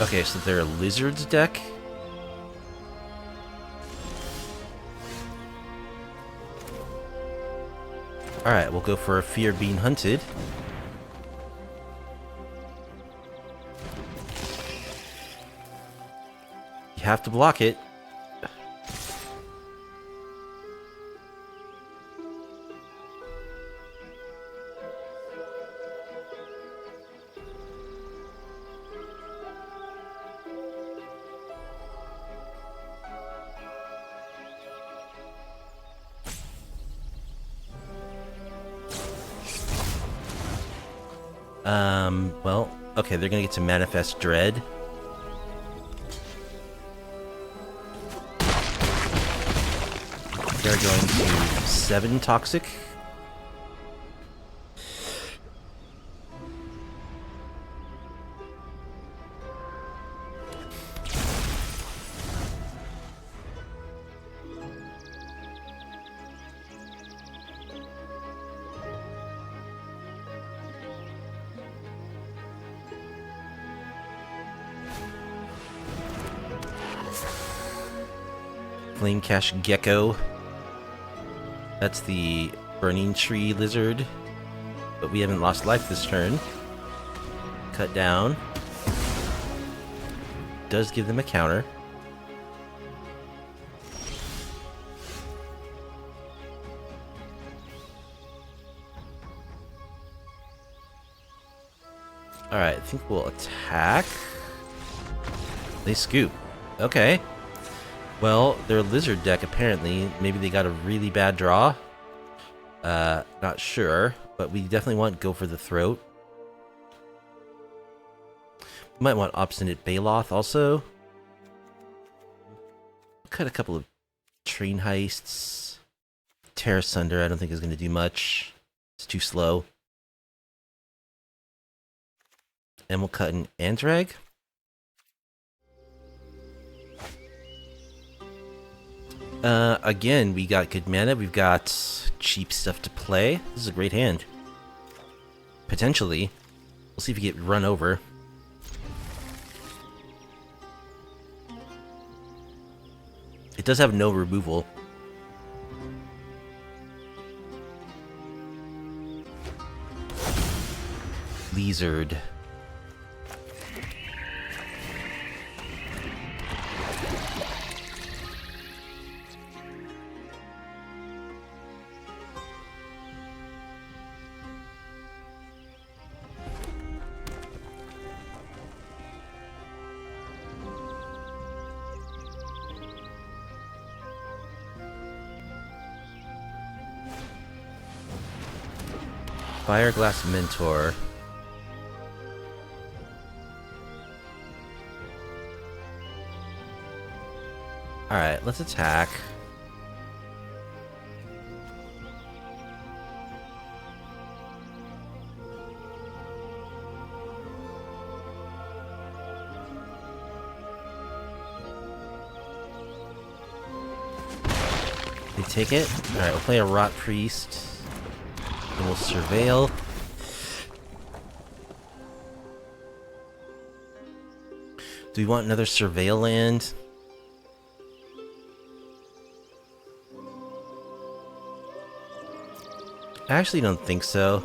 Okay, so they're a lizards deck. Alright, we'll go for a fear of being hunted. You have to block it. Well, okay, they're gonna get to Manifest Dread. They're going to 7 Toxic. Flame Cash Gecko. That's the Burning Tree Lizard. But we haven't lost life this turn. Cut down. Does give them a counter. Alright, I think we'll attack. They scoop. Okay. Well, their lizard deck, apparently, maybe they got a really bad draw. Not sure, but we definitely want Go for the Throat. We might want Obstinate Baloth also. Cut a couple of Train Heists. Terra Sunder, I don't think is going to do much. It's too slow. And we'll cut an Anzrag. Again, we got good mana, we've got cheap stuff to play. This is a great hand. Potentially. We'll see if we get run over. It does have no removal. Lizard. Fireglass Mentor. Alright, let's attack. They take it. Alright, we'll play a Rotpriest. And we'll surveil. Do we want another surveil land? I actually don't think so.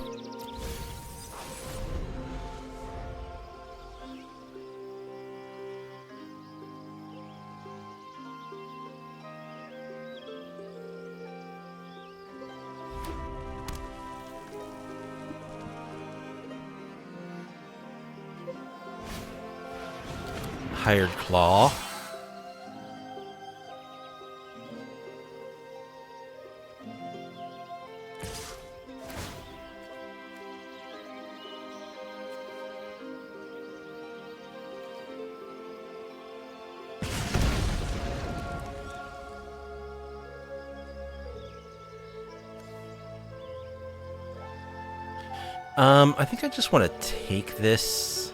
Hired Claw. I think I just want to take this.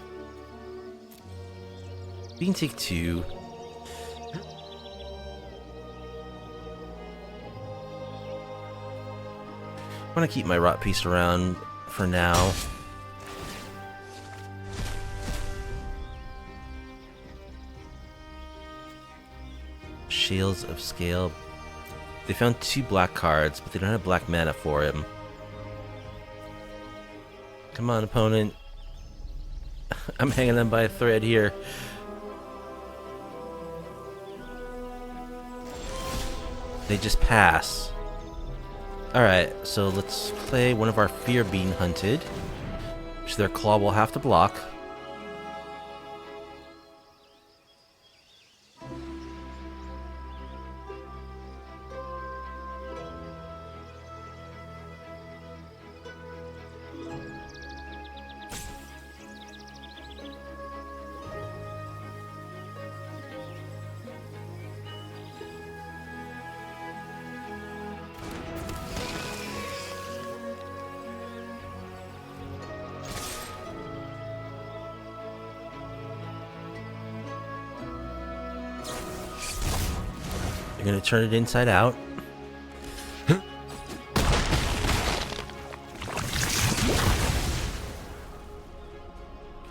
We can take 2. I want to keep my Rotpriest around for now. Shales of Scale. They found 2 black cards, but they don't have black mana for him. Come on, opponent. I'm hanging on by a thread here. They just pass. Alright, so let's play one of our Fear being hunted, which their claw will have to block. You're gonna turn it inside out.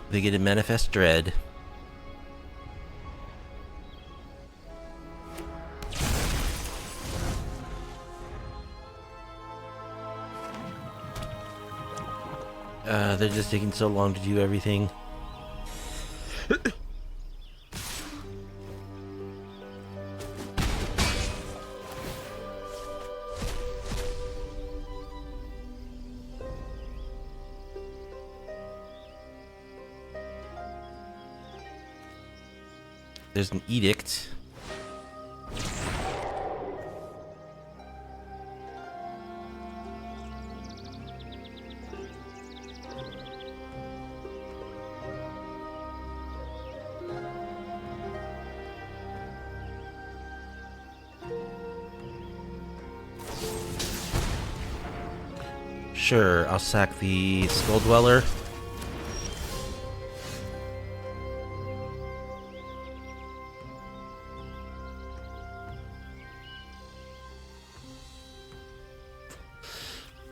They get a Manifest Dread. They're just taking so long to do everything. There's an edict. Sure, I'll sack the Skulldweller.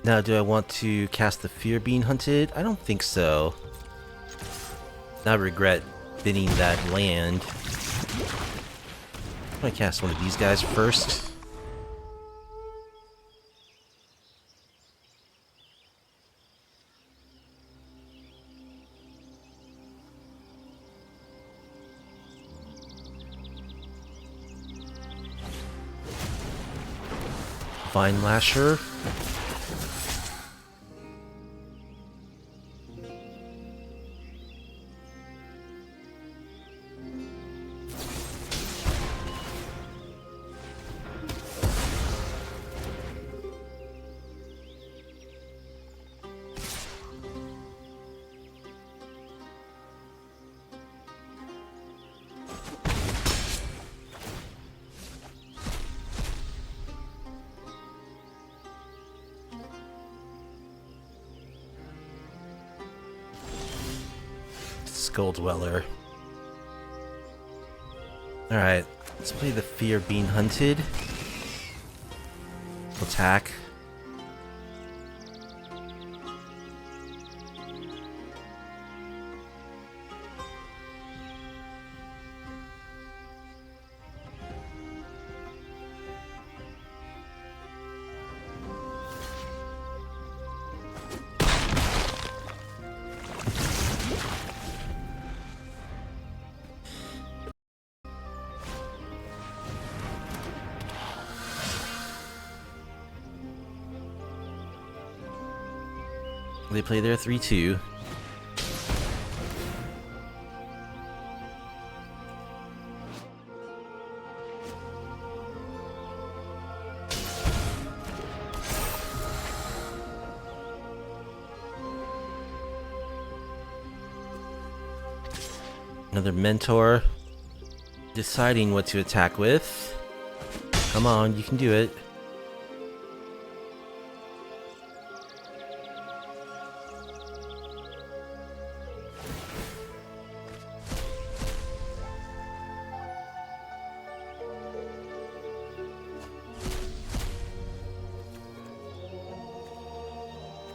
Now, do I want to cast the Fear being hunted? I don't think so. I regret bidding that land. I'm gonna cast one of these guys first. Vine Lasher. Skulldweller. Alright, let's play the Fear being hunted. Attack. They play their 3-2. Another mentor. Deciding what to attack with. Come on, you can do it.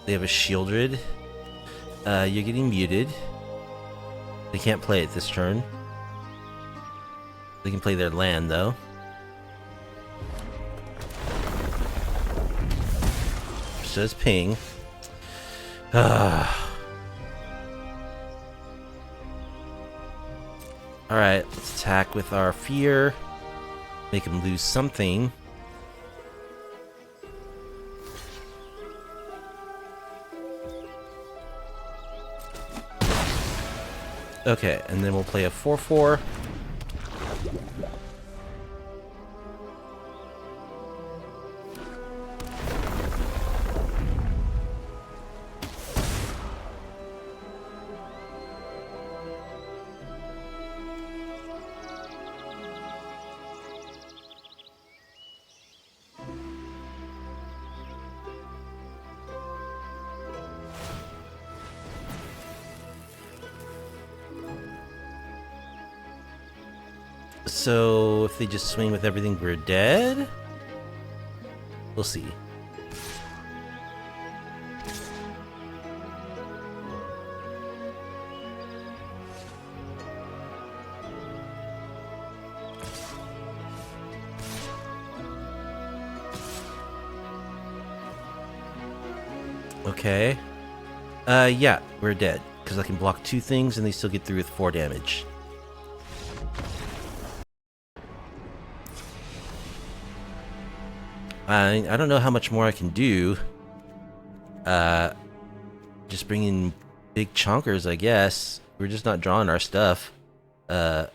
They have a Shieldred. You're getting muted. They can't play it this turn. They can play their land, though. which does ping. Alright, let's attack with our fear. Make him lose something. Okay, and then we'll play a 4/4. So, if they just swing with everything, we're dead? We'll see. Okay. Yeah, we're dead. Because I can block 2 things and they still get through with 4 damage. I don't know how much more I can do. Just bring in big chonkers, I guess. We're just not drawing our stuff. Thruns?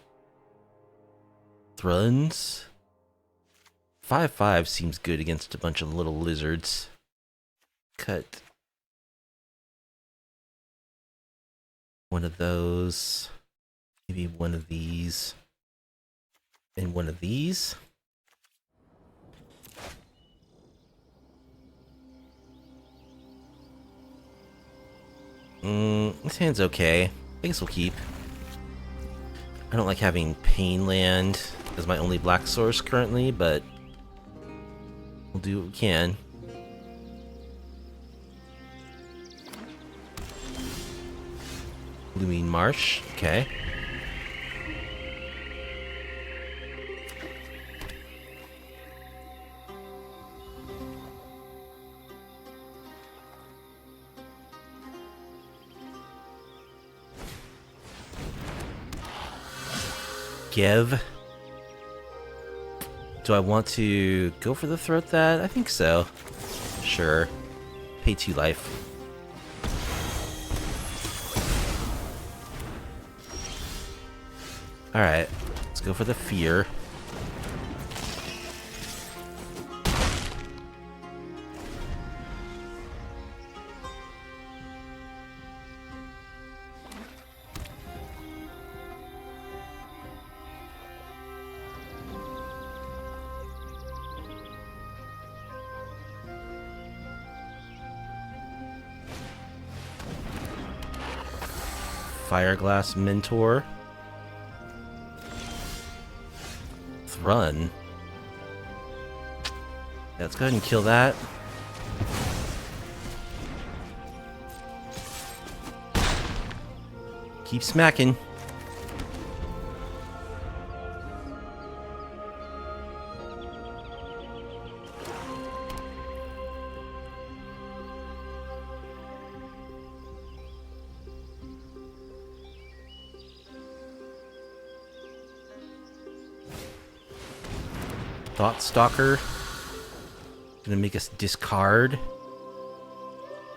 5/5 seems good against a bunch of little lizards. Cut one of those. Maybe one of these. And one of these. This hand's okay. I guess we'll keep. I don't like having Pain Land as my only black source currently, but we'll do what we can. Blooming Marsh, okay. Give. Do I want to go for the throat that? I think so. Sure. Pay 2 life. Alright. Let's go for the fear. Fireglass Mentor. Thrun. Yeah, let's go ahead and kill that. Keep smacking. Thought Stalker. Gonna make us discard.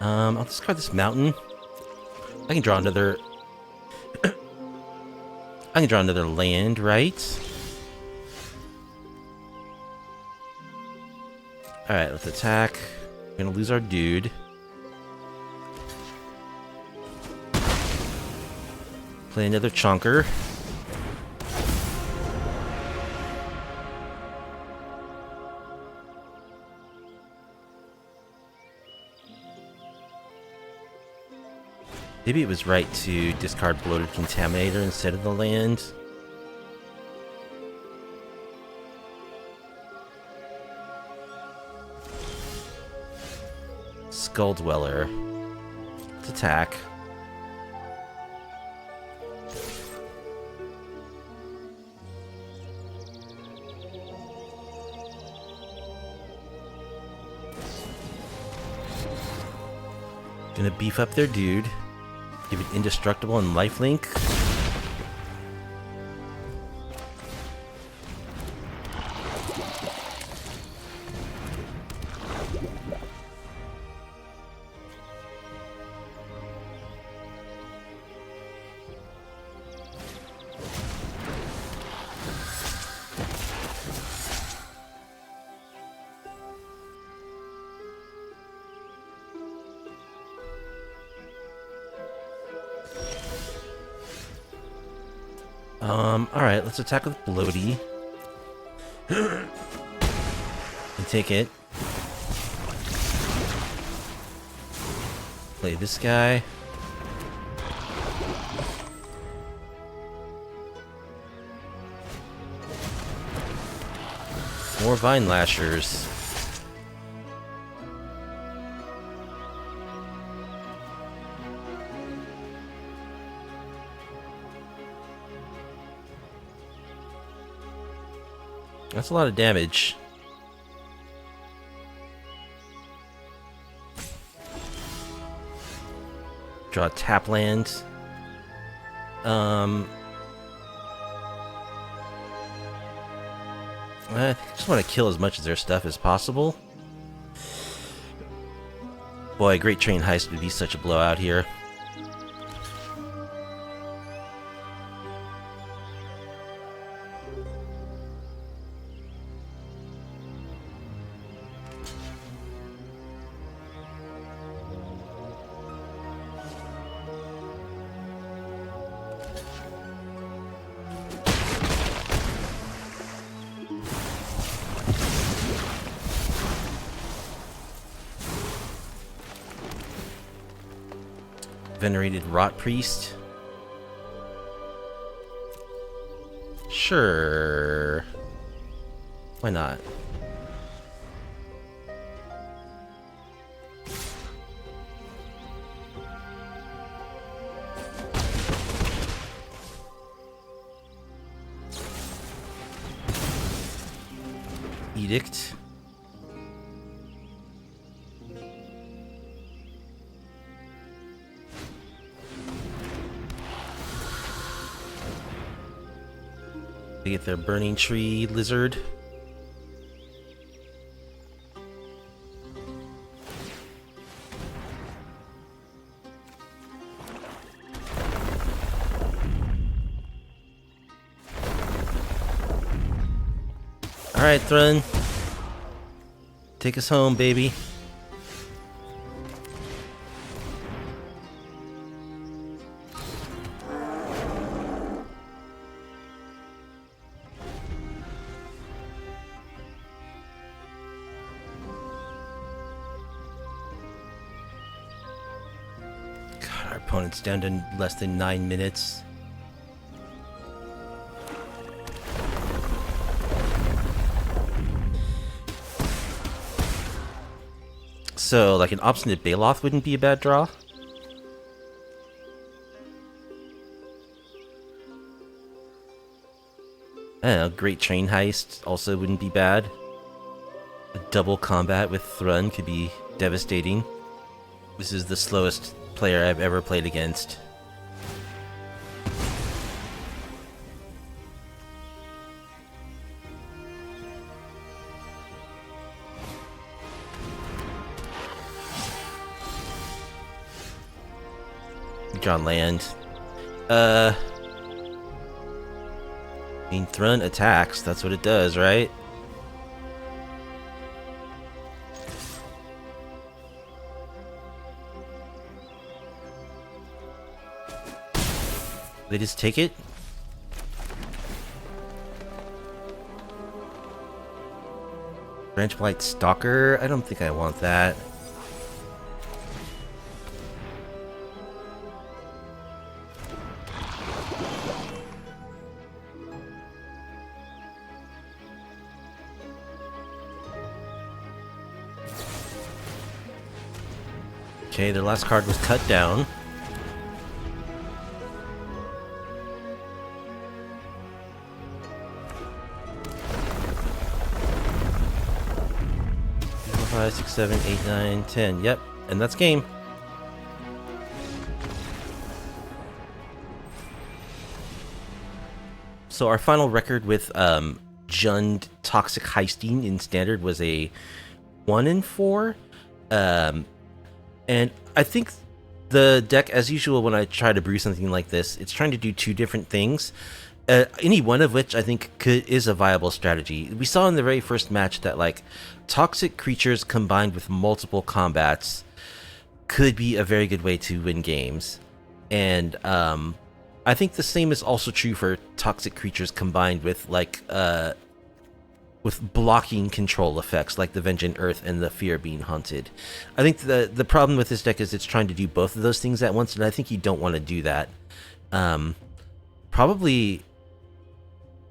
I'll discard this mountain. I can draw another. I can draw another land, right? Alright, let's attack. We're gonna lose our dude. Play another chunker. Maybe it was right to discard Bloated Contaminator instead of the land. Skulldweller. Let's attack. Gonna beef up their dude. Give it indestructible and lifelink. Alright, let's attack with Bloaty. And take it. Play this guy. More Vine Lashers. That's a lot of damage. Draw a tap land. I just want to kill as much of their stuff as possible. Boy, Great Train Heist would be such a blowout here. Venerated Rotpriests. Sure. Why not? Edict. They get their burning tree lizard. Alright, Thrun. Take us home, baby. Our opponent's down to less than 9 minutes. So, like an Obstinate Baloth wouldn't be a bad draw? I don't know, Great Train Heist also wouldn't be bad. A double combat with Thrun could be devastating. This is the slowest player I've ever played against. Draw land. I mean, Thrun attacks, that's what it does, right? They just take it? Branchblight Stalker? I don't think I want that. Okay, their last card was cut down. Five, 6, 7, 8, 9, 10. Yep, and that's game. So our final record with Jund Toxic Heisting in Standard was a 1-4. And I think the deck, as usual, when I try to brew something like this, it's trying to do two different things. Any one of which I think is a viable strategy. We saw in the very first match that like toxic creatures combined with multiple combats could be a very good way to win games. And I think the same is also true for toxic creatures combined with like with blocking control effects like the Vengeant Earth and the Fear of Being Hunted. I think the problem with this deck is it's trying to do both of those things at once, and I think you don't want to do that. Probably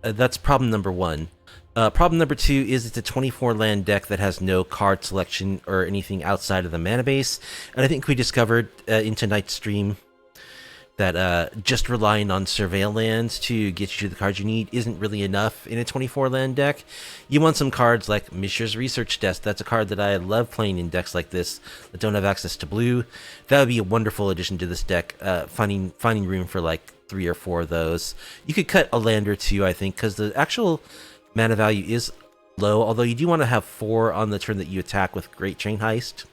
that's problem number one. Problem number two is it's a 24 land deck that has no card selection or anything outside of the mana base, and I think we discovered in tonight's stream that just relying on surveil lands to get you to the cards you need isn't really enough in a 24 land deck. You want some cards like Mishra's Research Desk. That's a card that I love playing in decks like this that don't have access to blue. That would be a wonderful addition to this deck, finding room for like 3 or 4 of those. You could cut a land or 2, I think, because the actual mana value is low, although you do want to have 4 on the turn that you attack with Great Train Heist.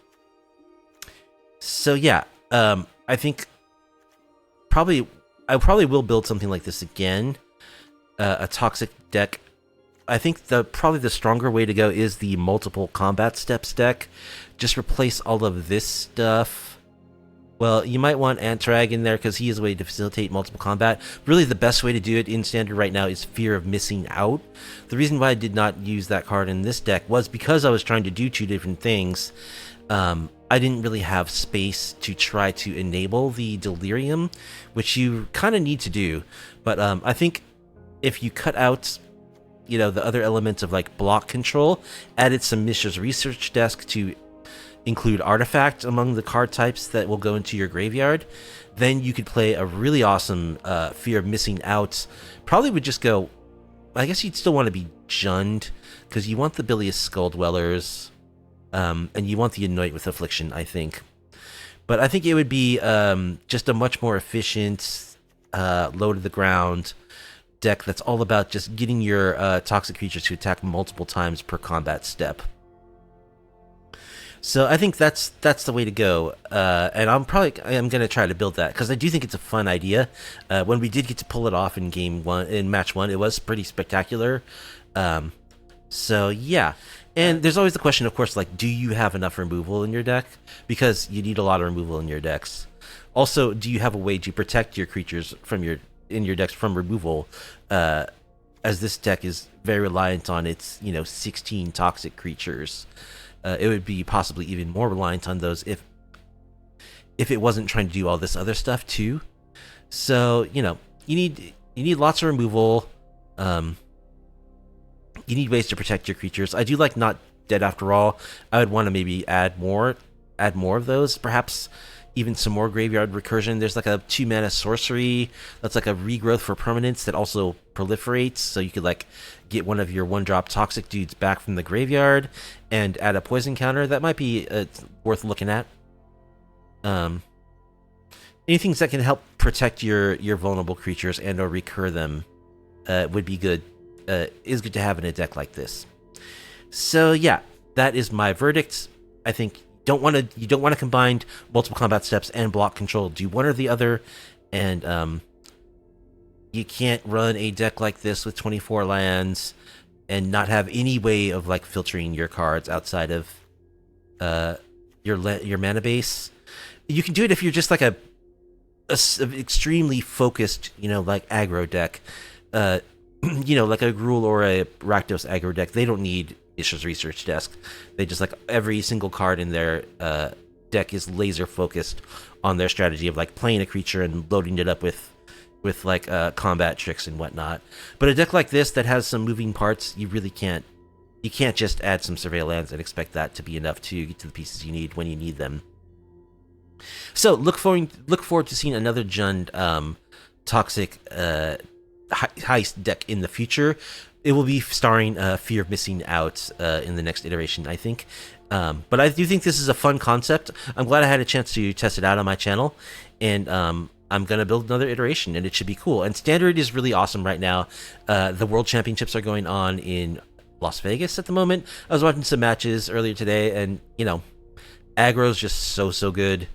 So yeah, I think I probably will build something like this again, a toxic deck. I think probably the stronger way to go is the multiple combat steps deck. Just replace all of this stuff. Well, you might want Anzrag in there because he is a way to facilitate multiple combat. Really, the best way to do it in Standard right now is Fear of Missing Out. The reason why I did not use that card in this deck was because I was trying to do 2 different things. I didn't really have space to try to enable the Delirium, which you kind of need to do. But I think if you cut out, the other elements of like block control, added some Mishra's Research Desk to include Artifact among the card types that will go into your graveyard, then you could play a really awesome Fear of Missing Out. Probably would just go, I guess you'd still want to be Jund, because you want the Billious Skulldwellers. And you want the Anoint with Affliction, I think. But I think it would be just a much more efficient, low to the ground deck that's all about just getting your toxic creatures to attack multiple times per combat step. So I think that's the way to go, and I'm going to try to build that because I do think it's a fun idea. When we did get to pull it off in match 1, it was pretty spectacular. So yeah. And there's always the question, of course, like, do you have enough removal in your deck? Because you need a lot of removal in your decks. Also, do you have a way to protect your creatures in your decks from removal? As this deck is very reliant on its, 16 toxic creatures. It would be possibly even more reliant on those if it wasn't trying to do all this other stuff too. So, you need lots of removal. You need ways to protect your creatures. I do like Not Dead After All. I would want to maybe add more of those. Perhaps even some more graveyard recursion. There's like a 2-mana sorcery that's like a regrowth for permanence that also proliferates. So you could like get one of your 1-drop toxic dudes back from the graveyard and add a poison counter. That might be worth looking at. Anything that can help protect your vulnerable creatures and or recur them would be good. Is good to have in a deck like this. So yeah, that is my verdict. I think you don't want to combine multiple combat steps and block control. Do one or the other, and you can't run a deck like this with 24 lands and not have any way of like filtering your cards outside of your mana base. You can do it if you're just like a extremely focused, like aggro deck. Like a Gruul or a Rakdos aggro deck, they don't need Mishra's Research Desk. They just like every single card in their deck is laser focused on their strategy of like playing a creature and loading it up with like combat tricks and whatnot. But a deck like this that has some moving parts, you really can't just add some surveil lands and expect that to be enough to get to the pieces you need when you need them. So look forward to seeing another Jund toxic heist deck in the future. It will be starring Fear of Missing Out in the next iteration, I think. But I do think this is a fun concept. I'm glad I had a chance to test it out on my channel, and I'm going to build another iteration, and it should be cool. And Standard is really awesome right now. The World Championships are going on in Las Vegas at the moment. I was watching some matches earlier today, and, you know, aggro's just so good.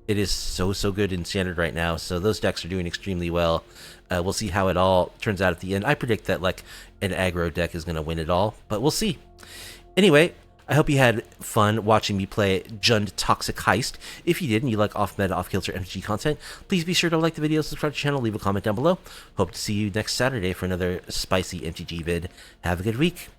It is so good in Standard right now, so those decks are doing extremely well. We'll see how it all turns out at the end. I predict that, like, an aggro deck is going to win it all, but we'll see. Anyway, I hope you had fun watching me play Jund Toxic Heist. If you did and you like off-meta, off-kilter MTG content, please be sure to like the video, subscribe to the channel, leave a comment down below. Hope to see you next Saturday for another spicy MTG vid. Have a good week.